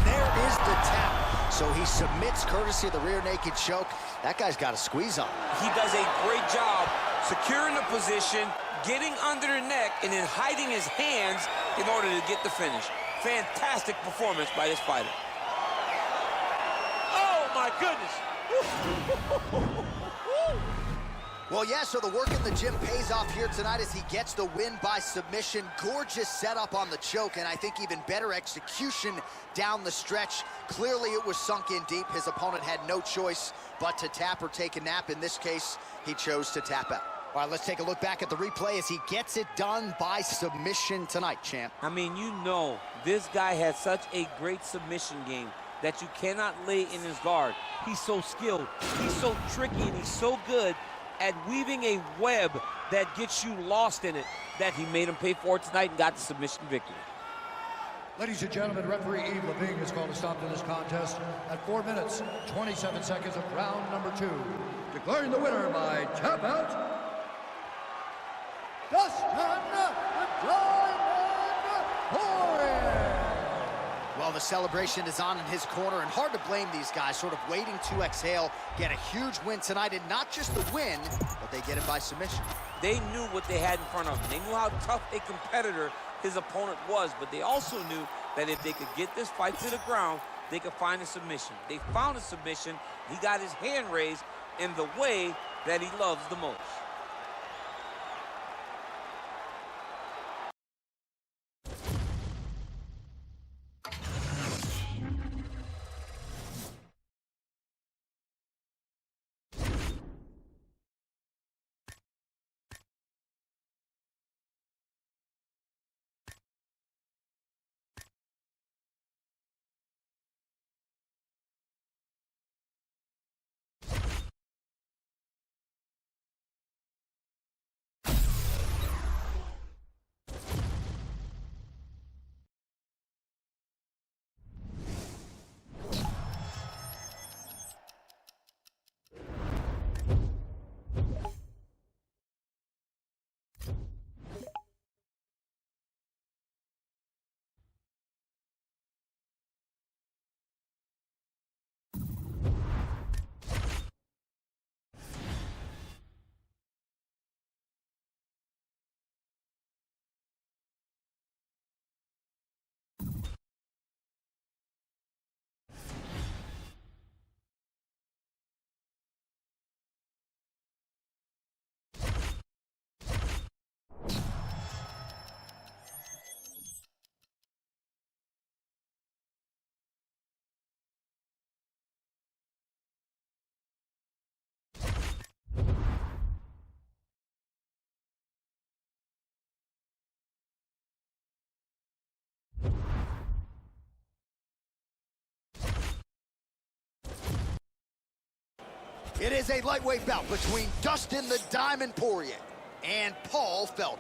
There is the tap. So he submits courtesy of the rear naked choke. That guy's got a squeeze on. He does a great job securing the position, getting under the neck, and then hiding his hands in order to get the finish. Fantastic performance by this fighter. my goodness. Well, yeah, so the work in the gym pays off here tonight as he gets the win by submission. Gorgeous setup on the choke, and I think even better execution down the stretch. Clearly, it was sunk in deep. His opponent had no choice but to tap or take a nap. In this case, he chose to tap out. All right, let's take a look back at the replay as he gets it done by submission tonight, champ. I mean, you know, this guy has such a great submission game that you cannot lay in his guard. He's so skilled, he's so tricky, and he's so good at weaving a web that gets you lost in it, that he made him pay for it tonight and got the submission victory. Ladies and gentlemen, referee Yves Levine has called a stop to this contest at 4 minutes, 27 seconds of round number 2. Declaring the winner by tap out, Dustin Poirier. Well, the celebration is on in his corner, and hard to blame these guys, sort of waiting to exhale, get a huge win tonight, and not just the win, but they get it by submission. They knew what they had in front of them. They knew how tough a competitor his opponent was, but they also knew that if they could get this fight to the ground, they could find a submission. They found a submission. He got his hand raised in the way that he loves the most. It is a lightweight bout between Dustin the Diamond Poirier and Paul Felder.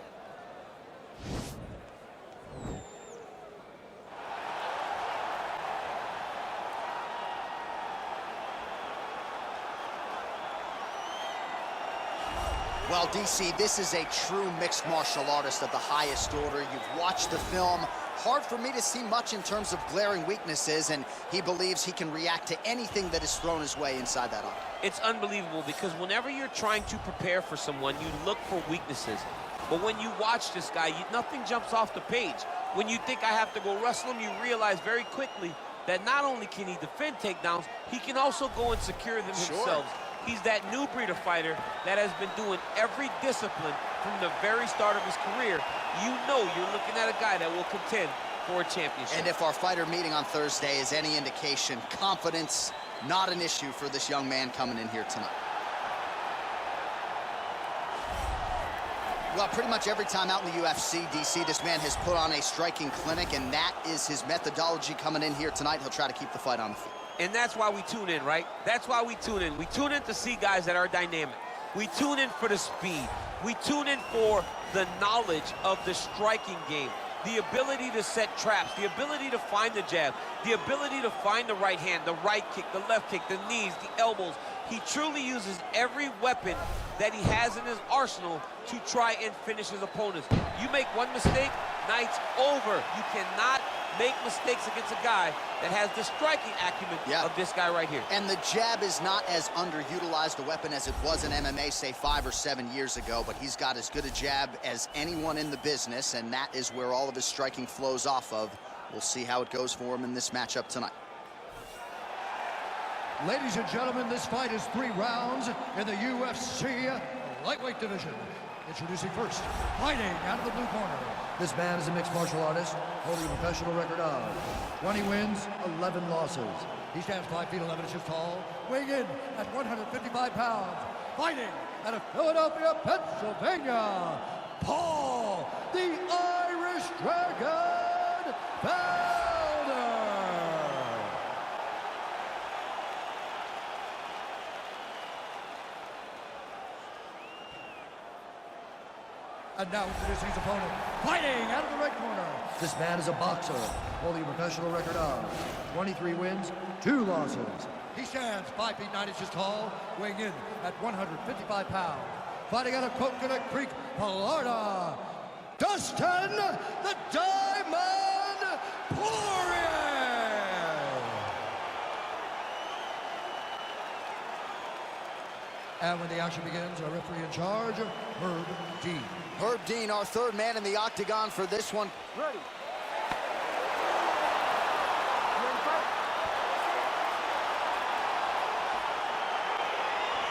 Well, DC, this is a true mixed martial artist of the highest order. You've watched the film. Hard for me to see much in terms of glaring weaknesses, and he believes he can react to anything that is thrown his way inside that octagon. It's unbelievable because whenever you're trying to prepare for someone, you look for weaknesses. But when you watch this guy, nothing jumps off the page. When you think I have to go wrestle him, you realize very quickly that not only can he defend takedowns, he can also go and secure them himself. He's that new breed of fighter that has been doing every discipline from the very start of his career. You know you're looking at a guy that will contend for a championship. And if our fighter meeting on Thursday is any indication, confidence, not an issue for this young man coming in here tonight. Well, pretty much every time out in the UFC, DC, this man has put on a striking clinic, and that is his methodology coming in here tonight. He'll try to keep the fight on the field. And that's why we tune in, right? That's why we tune in. We tune in to see guys that are dynamic. We tune in for the speed. We tune in for the knowledge of the striking game, the ability to set traps, the ability to find the jab, the ability to find the right hand, the right kick, the left kick, the knees, the elbows. He truly uses every weapon that he has in his arsenal to try and finish his opponents. You make one mistake, night's over. You cannot make mistakes against a guy that has the striking acumen of this guy right here. And the jab is not as underutilized a weapon as it was in MMA, say, 5 or 7 years ago, but he's got as good a jab as anyone in the business, and that is where all of his striking flows off of. We'll see how it goes for him in this matchup tonight. Ladies and gentlemen, this fight is 3 rounds in the UFC lightweight division. Introducing first, fighting out of the blue corner. This man is a mixed martial artist, holding a professional record of 20 wins, 11 losses. He stands 5 feet 11 inches tall, weighing in at 155 pounds. Fighting out of Philadelphia, Pennsylvania, Paul, the Irish Dragon Felder. And now introducing his opponent, fighting out of the red corner. This man is a boxer, holding a professional record of 23 wins, 2 losses. He stands 5 feet 9 inches tall, weighing in at 155 pounds. Fighting out of Coconut Creek, Florida, Dustin the Diamond Poirier. And when the action begins, our referee in charge, Herb Dean. Herb Dean, our third man in the octagon for this one. Ready.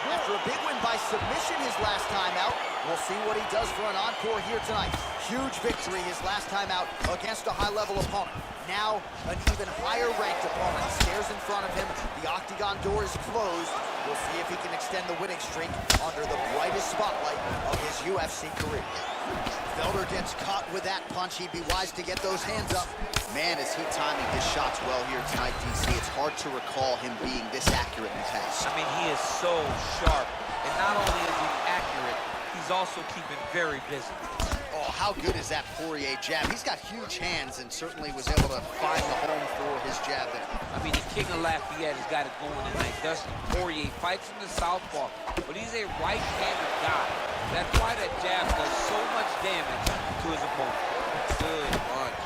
After a big win by submission his last time out, we'll see what he does for an encore here tonight. Huge victory his last time out against a high-level opponent. Now, an even higher-ranked opponent stares in front of him. The octagon door is closed. We'll see if he can extend the winning streak under the brightest spotlight of his UFC career. Felder gets caught with that punch. He'd be wise to get those hands up. Man, is he timing his shots well here tonight, DC. It's hard to recall him being this accurate in the past. I mean, he is so sharp. And not only is he accurate, he's also keeping very busy. Oh, how good is that Poirier jab? He's got huge hands and certainly was able to find the home for his jab there. I mean, the king of Lafayette has got it going tonight. Dustin Poirier fights from the southpaw, but he's a right-handed guy. That's why that jab does so much damage to his opponent. Good punch.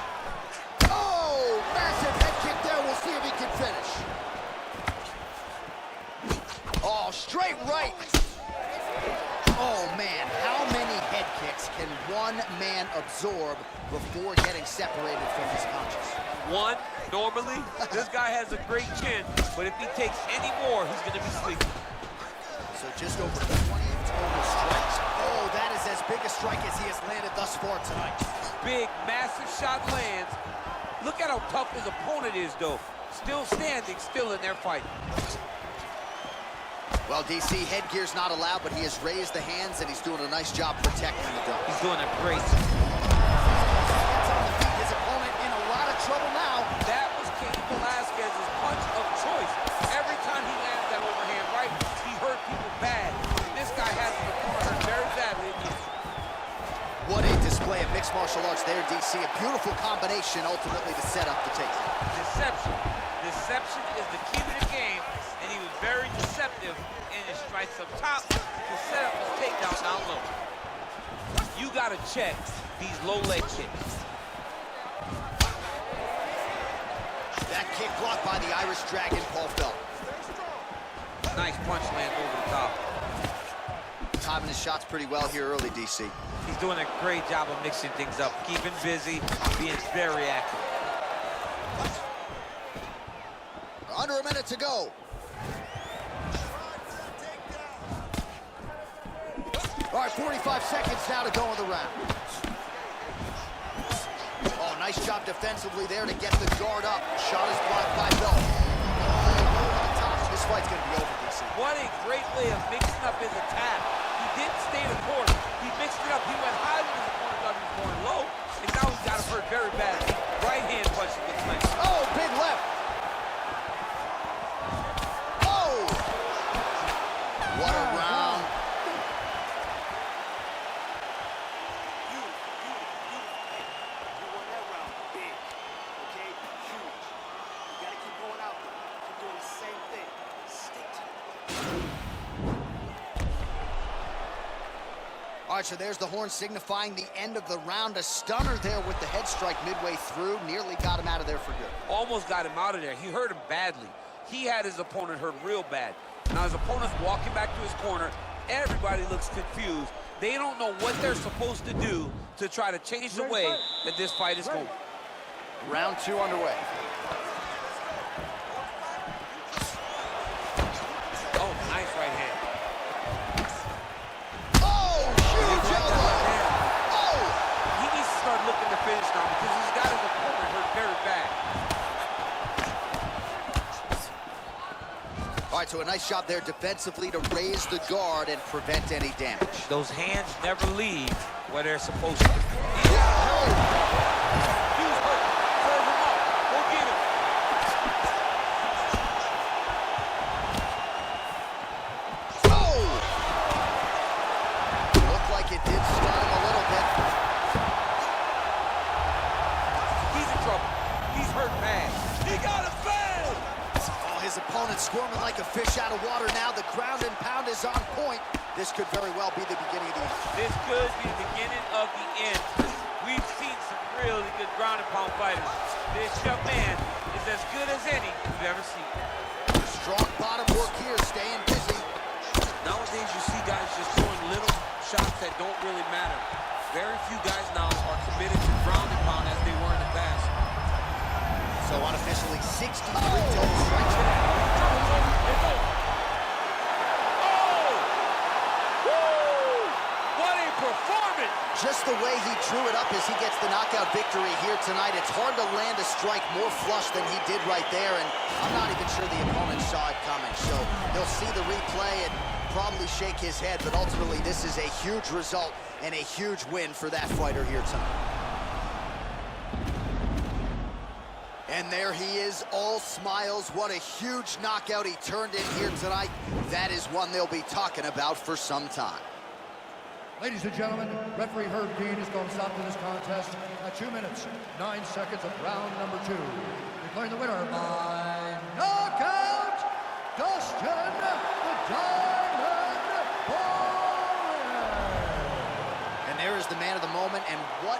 Oh, massive head kick there. We'll see if he can finish. Oh, straight right. Oh, man, how many head kicks can one man absorb before getting separated from his punches? One, normally, this guy has a great chin, but if he takes any more, he's going to be sleeping. So just over 20 total strikes. Oh, that is as big a strike as he has landed thus far tonight. Big, massive shot lands. Look at how tough his opponent is, though. Still standing, still in their fight. Well, DC, headgear's not allowed, but he has raised the hands, and he's doing a nice job protecting the dome. He's doing a great Gets on the feet. His opponent in a lot of trouble now. That was Cain Velasquez's punch of choice. Every time he landed that overhand right, he hurt people bad. And this guy has his opponent hurt very badly again. What a display of mixed martial arts there, DC. A beautiful combination, ultimately, to set up the takedown. Deception. Deception is the key to the game, and he was very deceptive in his strikes up top to set up his takedown down low. You got to check these low leg kicks. That kick blocked by the Irish Dragon, Paul Felder. Nice punch land over the top. Timing his shots pretty well here early, DC. He's doing a great job of mixing things up, keeping busy, being very active. Under a minute to go. All right, 45 seconds now to go in the round. Oh, nice job defensively there to get the guard up. Shot is blocked by Felder. This fight's going to be over, DC. What a great way of mixing up his attack. He didn't stay the course. He mixed it up. He went high when his opponent thought he was going low, and now he's got him hurt very badly. Right hand punch against left. Oh, big left. Oh! What a round. You won that round big, okay? Huge. You gotta keep going out there. Keep doing the same thing. Stick to it. All right, so there's the horn signifying the end of the round. A stunner there with the head strike midway through. Nearly got him out of there for good. Almost got him out of there. He hurt him badly. He had his opponent hurt real bad. Now his opponent's walking back to his corner. Everybody looks confused. They don't know what they're supposed to do to try to change the way that this fight is going. Round 2 underway. right, so a nice job there defensively to raise the guard and prevent any damage. Those hands never leave where they're supposed to. Squirming like a fish out of water now. The ground and pound is on point. This could very well be the beginning of the end. This could be the beginning of the end. We've seen some really good ground and pound fighters. This young man is as good as any we've ever seen. Strong bottom work here, staying busy. Nowadays, you see guys just throwing little shots that don't really matter. Very few guys now are committed to ground and pound as they were in the past. So unofficially, 63 total strikes. Just the way he drew it up as he gets the knockout victory here tonight. It's hard to land a strike more flush than he did right there, and I'm not even sure the opponent saw it coming. So he'll see the replay and probably shake his head, but ultimately this is a huge result and a huge win for that fighter here tonight. And there he is, all smiles. What a huge knockout he turned in here tonight. That is one they'll be talking about for some time. Ladies and gentlemen, referee Herb Dean is going to stop to this contest at 2 minutes, 9 seconds of round number 2. Declaring the winner by knockout, Dustin the Diamond Poirier. And there is the man of the moment, and what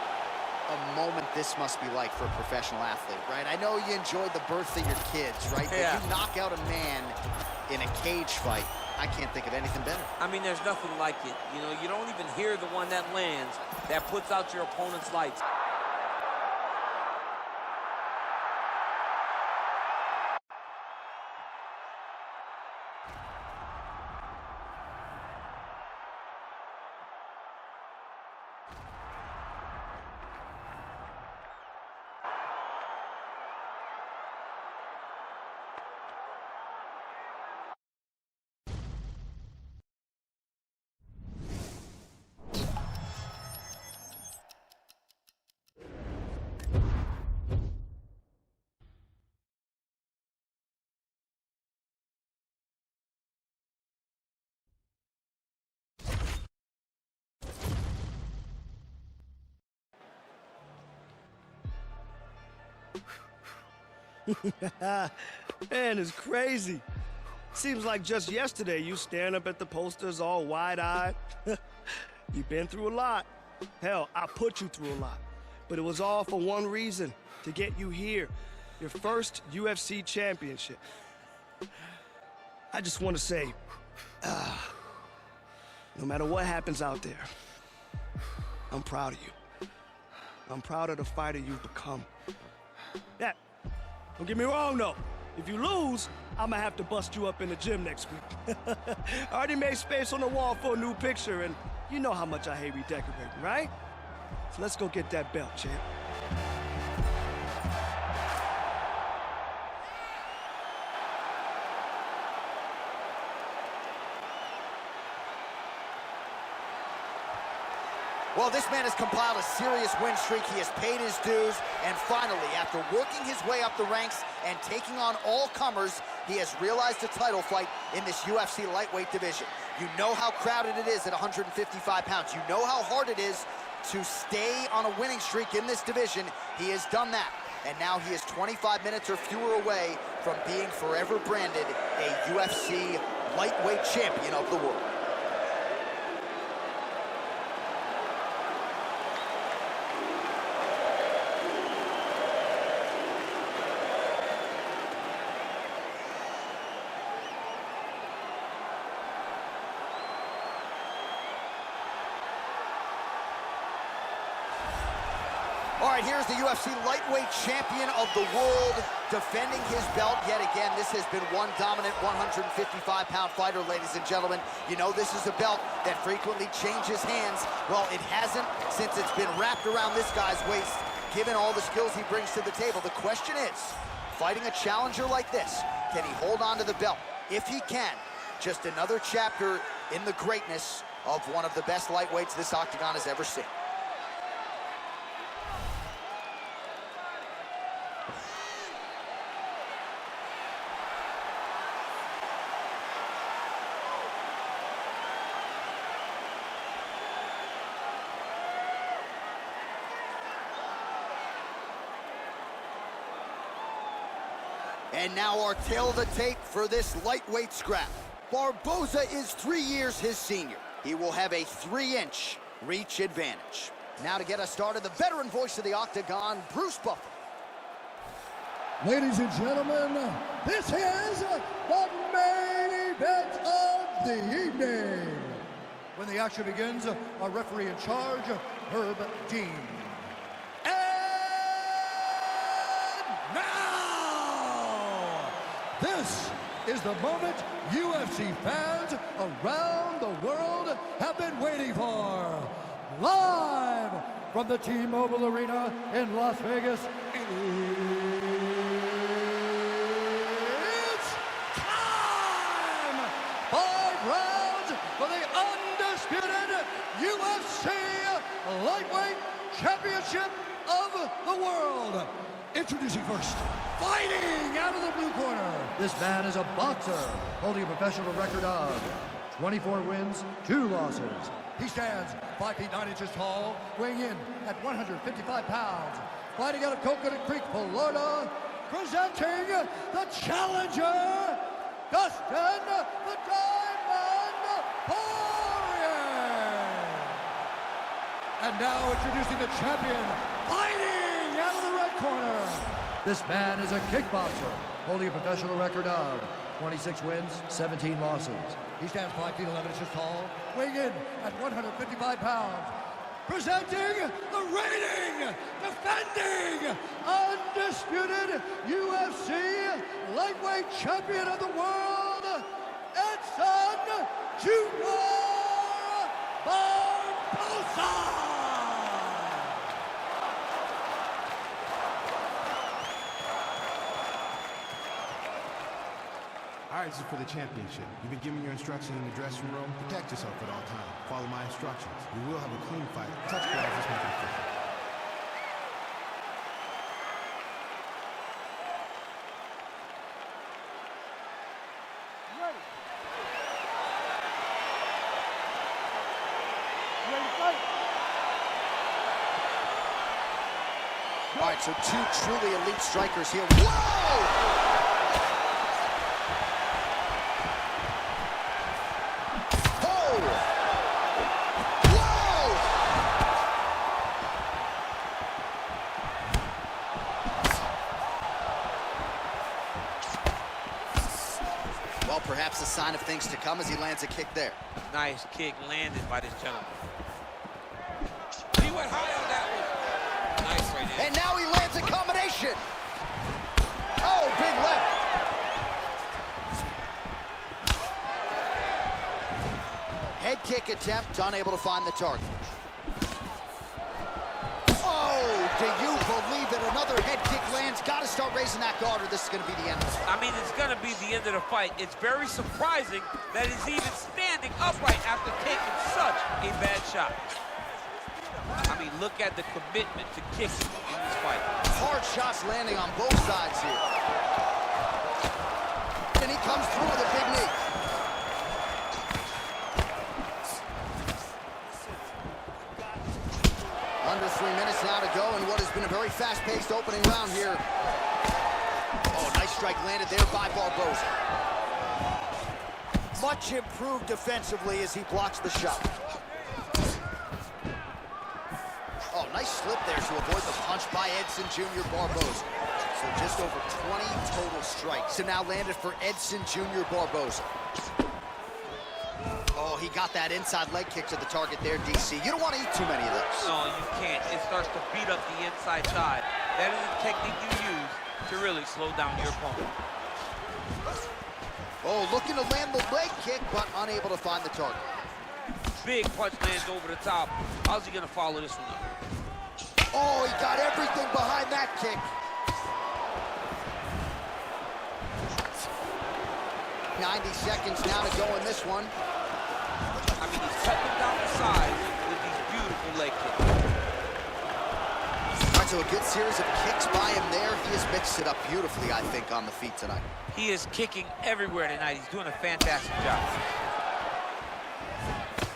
a moment this must be like for a professional athlete, right? I know you enjoyed the birth of your kids, right? Yeah. But you knock out a man in a cage fight, I can't think of anything better. I mean, there's nothing like it. You know, you don't even hear the one that lands, that puts out your opponent's lights. Man, it's crazy. Seems like just yesterday you staring up at the posters all wide-eyed. You've been through a lot. Hell, I put you through a lot. But it was all for one reason, to get you here. Your first UFC championship. I just want to say, no matter what happens out there, I'm proud of you. I'm proud of the fighter you've become. Yeah. Don't get me wrong, though. If you lose, I'm gonna have to bust you up in the gym next week. I already made space on the wall for a new picture, and you know how much I hate redecorating, right? So let's go get that belt, champ. Well, this man has compiled a serious win streak. He has paid his dues, and finally, after working his way up the ranks and taking on all comers, he has realized a title fight in this UFC lightweight division. You know how crowded it is at 155 pounds. You know how hard it is to stay on a winning streak in this division. He has done that, and now he is 25 minutes or fewer away from being forever branded a UFC lightweight champion of the world. All right, here's the UFC lightweight champion of the world, defending his belt yet again. This has been one dominant 155-pound fighter, ladies and gentlemen. You know this is a belt that frequently changes hands. Well, it hasn't since it's been wrapped around this guy's waist, given all the skills he brings to the table. The question is, fighting a challenger like this, can he hold on to the belt if he can. Just another chapter in the greatness of one of the best lightweights this octagon has ever seen. And now our tail of the tape for this lightweight scrap. Barboza is 3 years his senior. He will have a 3-inch reach advantage. Now to get us started, the veteran voice of the octagon, Bruce Buffer. Ladies and gentlemen, this is the main event of the evening. When the action begins, our referee in charge, Herb Dean. And now, this is the moment UFC fans around the world have been waiting for. Live from the T-Mobile Arena in Las Vegas, it's time! 5 rounds for the undisputed UFC Lightweight Championship of the world. Introducing first, fighting out of the blue corner. This man is a boxer, holding a professional record of 24 wins, 2 losses. He stands 5 feet 9 inches tall, weighing in at 155 pounds. Fighting out of Coconut Creek, Florida, presenting the challenger, Dustin the Diamond Poirier. And now introducing the champion, fighting out of the red corner. This man is a kickboxer, holding a professional record of 26 wins, 17 losses. He stands 5 feet 11 inches tall, weighing in at 155 pounds. Presenting the reigning, defending, undisputed UFC lightweight champion of the world, Edson Junior Barboza. All right, this is for the championship. You've been given your instructions in the dressing room. Protect yourself at all times. Follow my instructions. We will have a clean fight. Touch gloves, let's make it official. Ready. Ready to fight? All right, so 2 truly elite strikers here. Whoa! Well, perhaps a sign of things to come as he lands a kick there. Nice kick landed by this gentleman. He went high on that one. Nice right there. And now he lands a combination. Oh, big left. Head kick attempt, unable to find the target. Oh, do you believe it? Another head kick lands. Got to start raising that guard or this is going to be the end of it. I mean, it's going to be the end of the fight. It's very surprising that he's even standing upright after taking such a bad shot. I mean, look at the commitment to kicking in this fight. Hard shots landing on both sides here. And he comes through with a big knee. Under 3 minutes now to go in what has been a very fast-paced opening round here. Oh, nice strike landed there by Barboza. Much improved defensively as he blocks the shot. Oh, nice slip there to avoid the punch by Edson Junior Barboza. So just over 20 total strikes. So now landed for Edson Junior Barboza. Oh, he got that inside leg kick to the target there, DC. You don't want to eat too many of those. No, you can't. It starts to beat up the inside thigh. That is the technique you use to really slow down your opponent. Oh, looking to land the leg kick, but unable to find the target. Big punch lands over the top. How's he gonna follow this one up? Oh, he got everything behind that kick. 90 seconds now to go in this one. I mean, he's cutting down the sides with these beautiful leg kicks. All right, so a good series of kicks by him there. He has mixed it up beautifully, I think, on the feet tonight. He is kicking everywhere tonight. He's doing a fantastic job.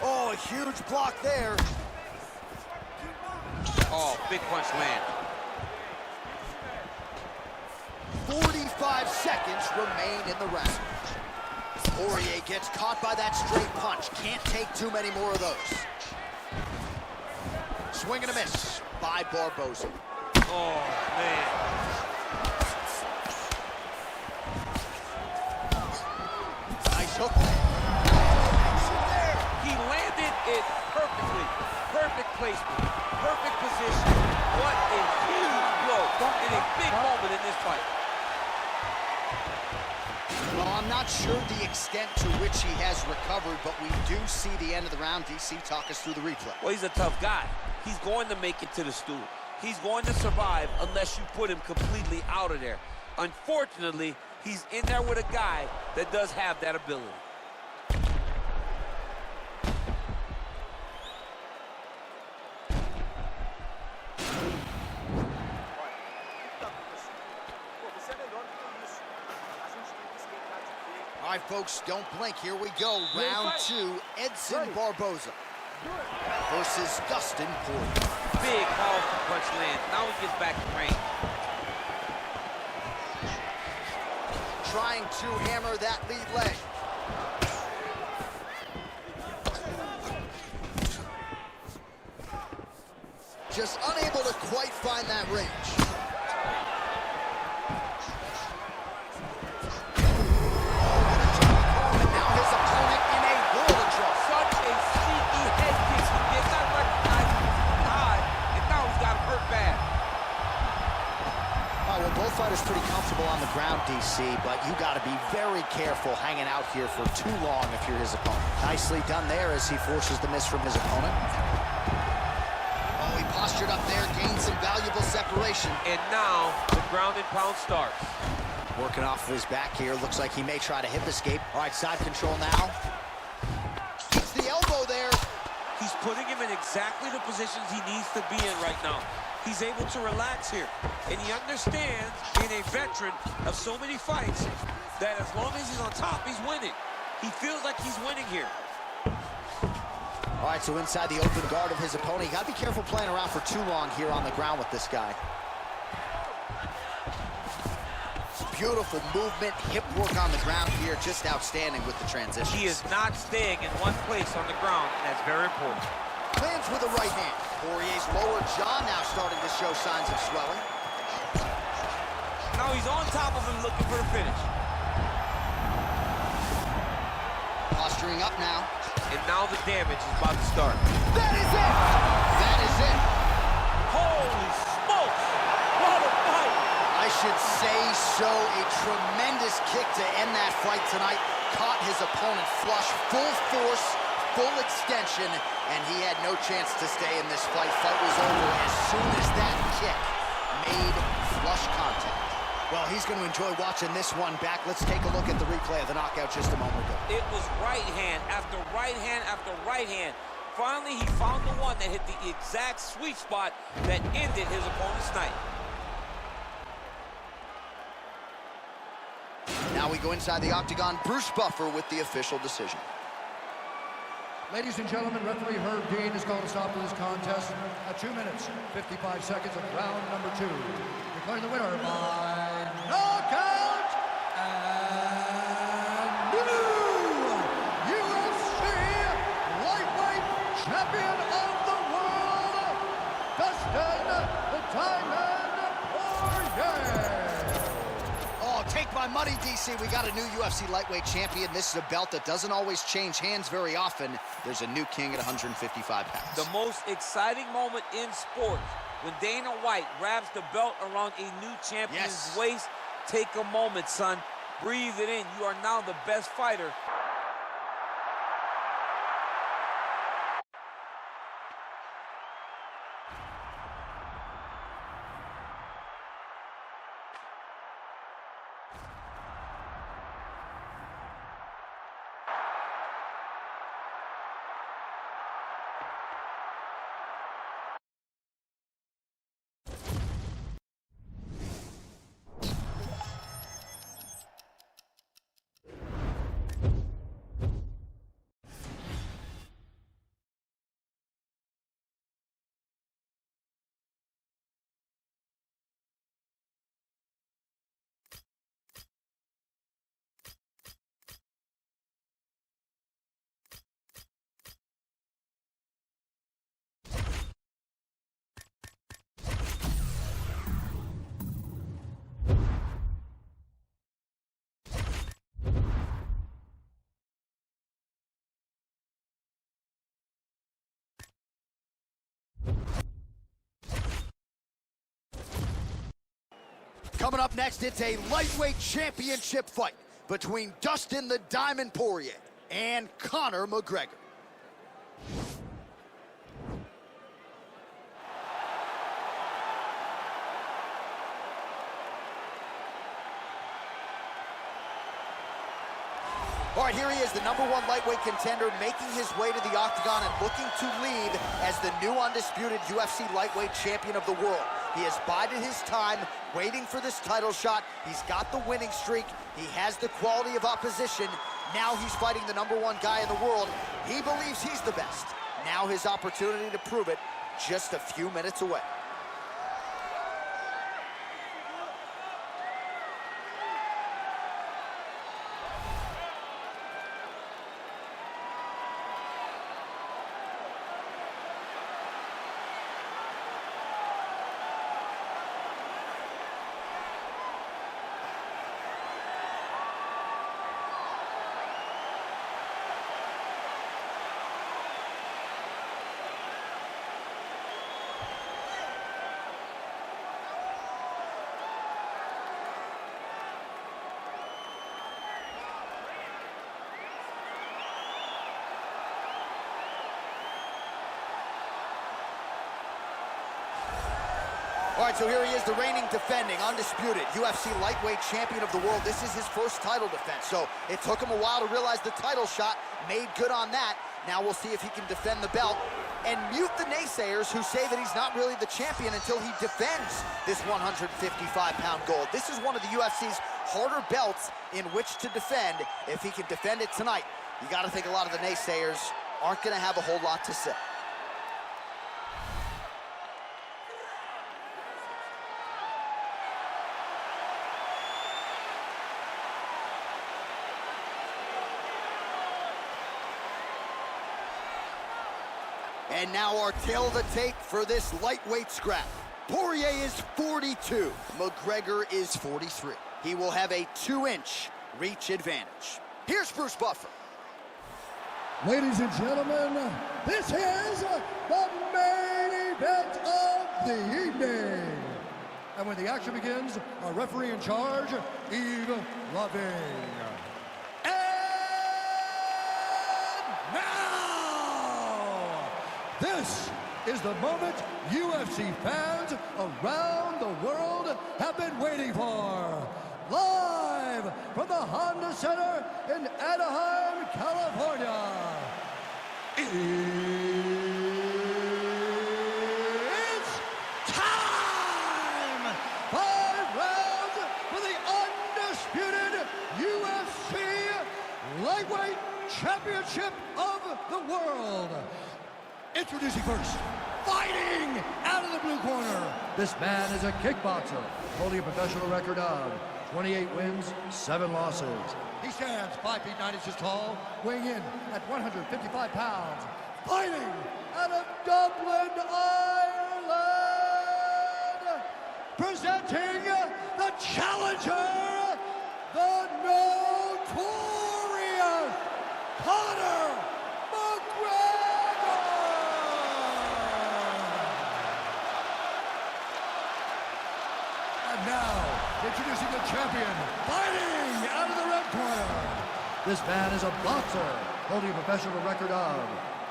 Oh, a huge block there. Oh, big punch land. 45 seconds remain in the round. Poirier gets caught by that straight punch. Can't take too many more of those. Swing and a miss by Barboza. Oh, man. Nice hook. He landed it perfectly. Perfect placement. Perfect position. What a huge blow in a big moment in this fight. Well, I'm not sure the extent to which he has recovered, but we do see the end of the round. DC, talk us through the replay. Well, he's a tough guy. He's going to make it to the stool. He's going to survive unless you put him completely out of there. Unfortunately, he's in there with a guy that does have that ability. All right, folks, don't blink. Here we go. Round two, Edson Barboza versus Dustin Poirier. Big, powerful punch lands. Now he gets back in range. Trying to hammer that lead leg. Just unable to quite find that range. Both fighters pretty comfortable on the ground, DC, but you got to be very careful hanging out here for too long if you're his opponent. Nicely done there as he forces the miss from his opponent. Oh, he postured up there, gained some valuable separation. And now the ground and pound starts. Working off of his back here. Looks like he may try to hip escape. All right, side control now. Gets the elbow there. He's putting him in exactly the positions he needs to be in right now. He's able to relax here, and he understands, being a veteran of so many fights, that as long as he's on top, he's winning. He feels like he's winning here. All right, so inside the open guard of his opponent, you got to be careful playing around for too long here on the ground with this guy. Beautiful movement, hip work on the ground here, just outstanding with the transition. He is not staying in one place on the ground, and that's very important. Lands with the right hand. Poirier's lower jaw now starting to show signs of swelling. Now he's on top of him looking for the finish. Posturing up now. And now the damage is about to start. That is it! That is it! Holy smokes! What a fight! I should say so. A tremendous kick to end that fight tonight. Caught his opponent flush, full force, full extension, and he had no chance to stay in this fight. Fight was over as soon as that kick made flush contact. Well, he's going to enjoy watching this one back. Let's take a look at the replay of the knockout just a moment ago. It was right hand after right hand after right hand. Finally, he found the one that hit the exact sweet spot that ended his opponent's night. Now we go inside the octagon. Bruce Buffer with the official decision. Ladies and gentlemen, referee Herb Dean has called a stop to this contest at 2 minutes, 55 seconds of round number 2. Declaring the winner by knockout and new UFC lightweight champion of the world, Dustin the Diamond Poirier. Oh, take my money, DC. We got a new UFC lightweight champion. This is a belt that doesn't always change hands very often. There's a new king at 155 pounds. The most exciting moment in sports, when Dana White wraps the belt around a new champion's waist. Take a moment, son. Breathe it in. You are now the best fighter. Coming up next, it's a lightweight championship fight between Dustin the Diamond Poirier and Conor McGregor. All right, here he is, the #1 lightweight contender, making his way to the octagon and looking to lead as the new undisputed UFC lightweight champion of the world. He has bided his time, waiting for this title shot. He's got the winning streak. He has the quality of opposition. Now he's fighting the #1 guy in the world. He believes he's the best. Now his opportunity to prove it, just a few minutes away. All right, so here he is, the reigning, defending, undisputed UFC lightweight champion of the world. This is his first title defense, so it took him a while to realize the title shot, made good on that. Now we'll see if he can defend the belt and mute the naysayers who say that he's not really the champion until he defends this 155-pound gold. This is one of the UFC's harder belts in which to defend. If he can defend it tonight, you got to think a lot of the naysayers aren't going to have a whole lot to say. And now our tale of the tape for this lightweight scrap. Poirier is 42, McGregor is 43. He will have a 2-inch reach advantage. Here's Bruce Buffer. Ladies and gentlemen, this is the main event of the evening. And when the action begins, our referee in charge, Yves Lavigne. This is the moment UFC fans around the world have been waiting for. Live from the Honda Center in Anaheim, California. It's time! 5 rounds for the undisputed UFC Lightweight Championship of the world. Introducing first, fighting out of the blue corner. This man is a kickboxer, holding a professional record of 28 wins, 7 losses. He stands 5 feet 9 inches tall, weighing in at 155 pounds. Fighting out of Dublin, Ireland. Presenting the challenger, the notorious Conor McGregor. Now, introducing the champion, fighting out of the red corner. This man is a boxer, holding a professional record of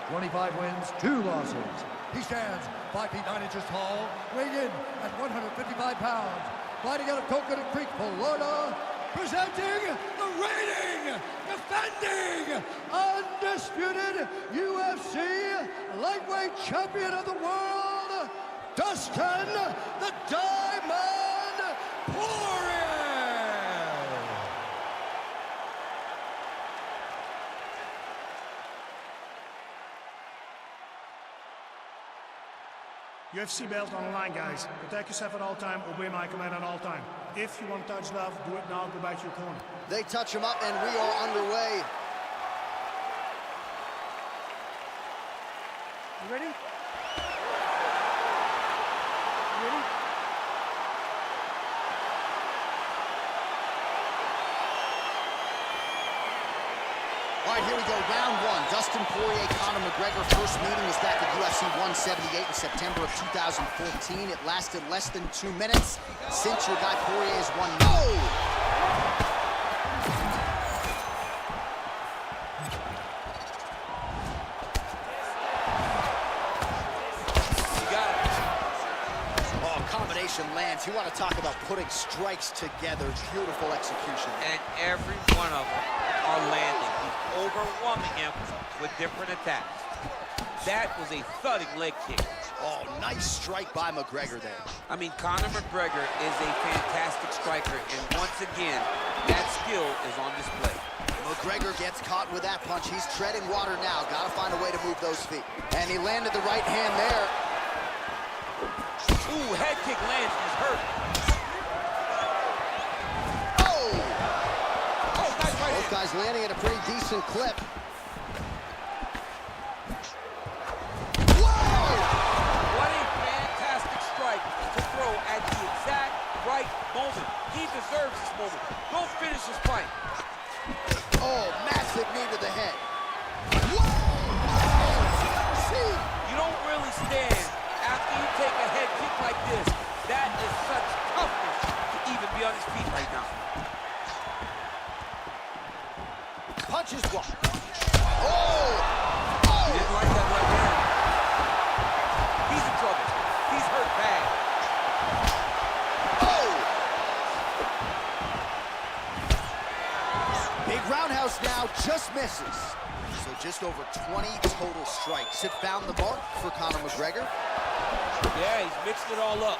25 wins, 2 losses. He stands 5 feet 9 inches tall, weighing in at 155 pounds. Fighting out of Coconut Creek, Florida, presenting the reigning, defending, undisputed UFC lightweight champion of the world, Dustin the Diamond Poirier! UFC belt on the line, guys. Protect yourself at all time, obey my command at all time. If you want to touch love, do it now, go back to your corner. They touch him up and we are underway. You ready? All right, here we go, round one. Dustin Poirier, Conor McGregor. First meeting was back at UFC 178 in September of 2014. It lasted less than 2 minutes. Since your guy Poirier has won. No! Lands. You want to talk about putting strikes together. Beautiful execution. And every one of them are landing. He's overwhelming him with different attacks. That was a thudding leg kick. Oh, nice strike by McGregor there. I mean, Conor McGregor is a fantastic striker, and once again, that skill is on display. McGregor gets caught with that punch. He's treading water now. Got to find a way to move those feet. And he landed the right hand there. Ooh, head kick lands, he's hurt. Oh! Oh, nice right Both hand. guys landing at a pretty decent clip. Whoa! What a fantastic strike to throw at the exact right moment. He deserves this moment. Go finish this fight. Oh, massive knee to the head. Whoa! See? You don't really stand after you take a head kick like this. That is such toughness to even be on his feet right now. Punches blocked. Oh! He didn't like that left hand. He's in trouble. He's hurt bad. Oh! Big roundhouse now, just misses. So just over 20 total strikes. It found the mark for Conor McGregor. Yeah, he's mixed it all up.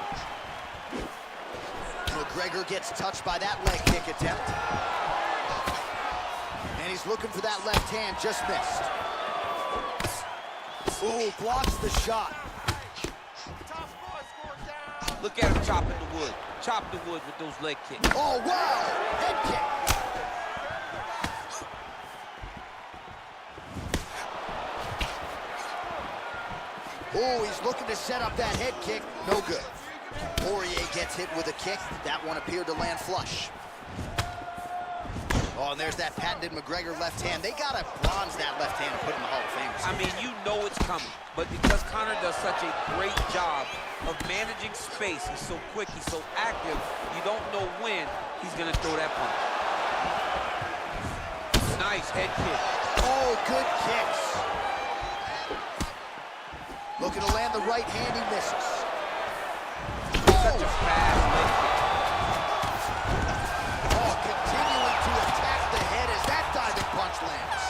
McGregor gets touched by that leg kick attempt. And he's looking for that left hand, just missed. Ooh, blocks the shot. Look at him chopping the wood. Chop the wood with those leg kicks. Oh, wow! Head kick. Oh, he's looking to set up that head kick. No good. Poirier gets hit with a kick. That one appeared to land flush. Oh, and there's that patented McGregor left hand. They got to bronze that left hand and put in the Hall of Fame. I mean, you know it's coming. But because Conor does such a great job of managing space, he's so quick, he's so active, you don't know when he's going to throw that punch. Nice head kick. Oh, good kicks. Looking to land the right hand, he misses. Such a fast leg kick. Oh, continuing to attack the head as that diving punch lands.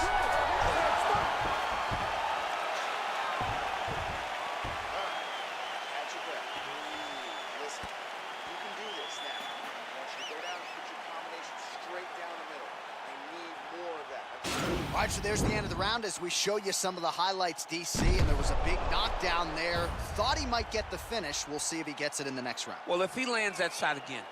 Catch your breath. Listen, you can do this now. I want you to go down and put your combination straight down the middle. I need more of that. All right, so there's the end of the round as we show you some of the highlights, DC, and there was a big knockdown there. Thought he might get the finish. We'll see if he gets it in the next round. Well, if he lands that shot again,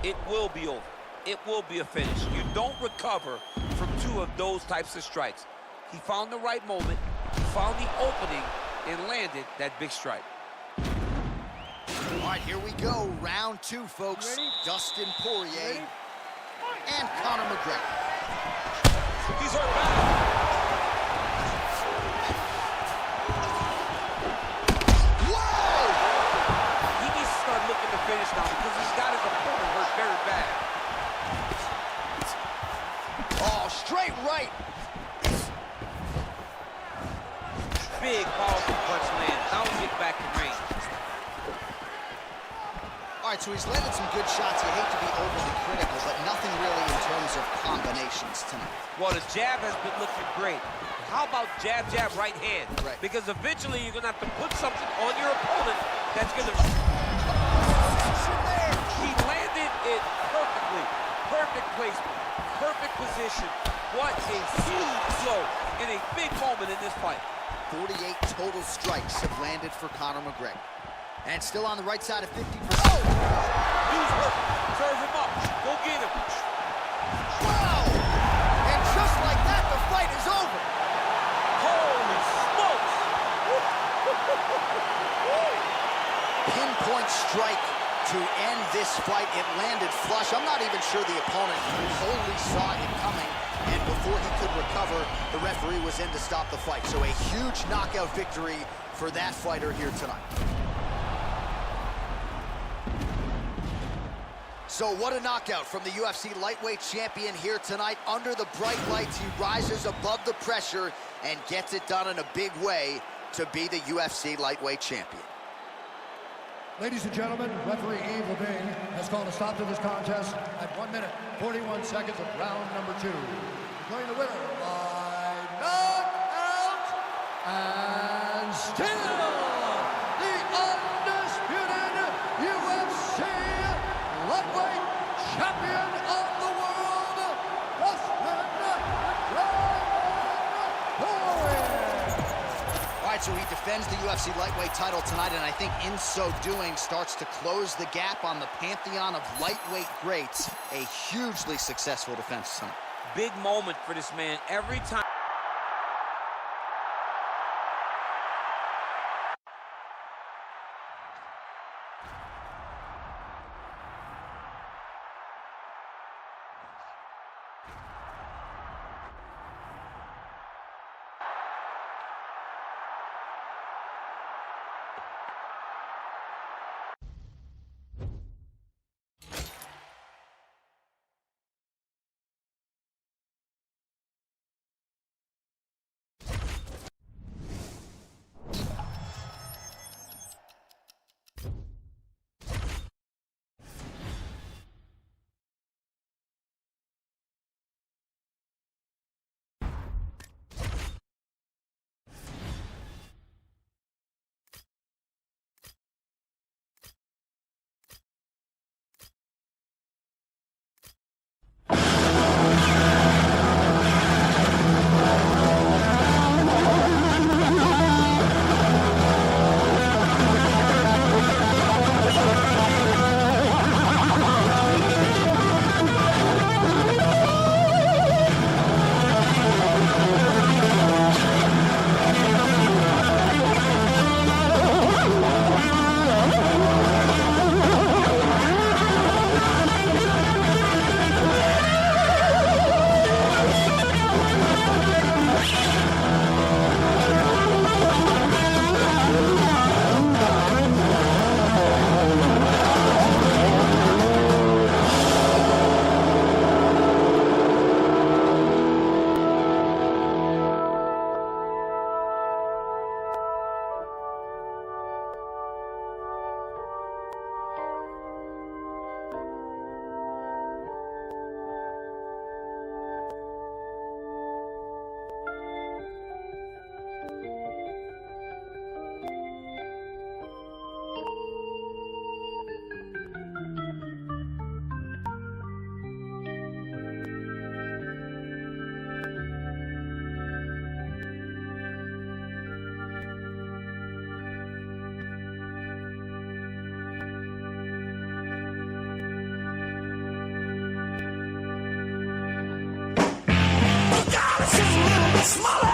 it will be over. It will be a finish. You don't recover from two of those types of strikes. He found the right moment, he found the opening, and landed that big strike. All right, here we go. Round two, folks. Dustin Poirier and Conor McGregor. He's hurt bad. Whoa! He needs to start looking to finish now because he's got his opponent hurt very bad. Oh, straight right. Big, powerful punch land. Now we get back to range. All right, so he's landed some good shots. You hate to be overly critical, but nothing really in terms of combinations tonight. Well, the jab has been looking great. How about jab, jab, right hand? Right. Because eventually you're going to have to put something on your opponent that's going to... He landed it perfectly. Perfect placement. Perfect position. What a huge blow in a big moment in this fight. 48 total strikes have landed for Conor McGregor. And still on the right side of 50%. Oh! He's hurt. Serve him up. Go get him. Wow! And just like that, the fight is over. Holy smokes! Pinpoint strike to end this fight. It landed flush. Josh, I'm not even sure the opponent wholly saw it coming, and before he could recover, the referee was in to stop the fight. So a huge knockout victory for that fighter here tonight. So what a knockout from the UFC lightweight champion here tonight. Under the bright lights, he rises above the pressure and gets it done in a big way to be the UFC lightweight champion. Ladies and gentlemen, referee Yves Levine has called a stop to this contest at 1 minute, 41 seconds of round number 2. Declaring the winner by knockout and still the undisputed UFC lightweight champion of the world, Dustin Poirier. All right, so he defends the UFC lightweight title tonight, and I think in so doing starts to close the gap on the pantheon of lightweight greats. A hugely successful defense tonight. Big moment for this man. Every time. Smaller.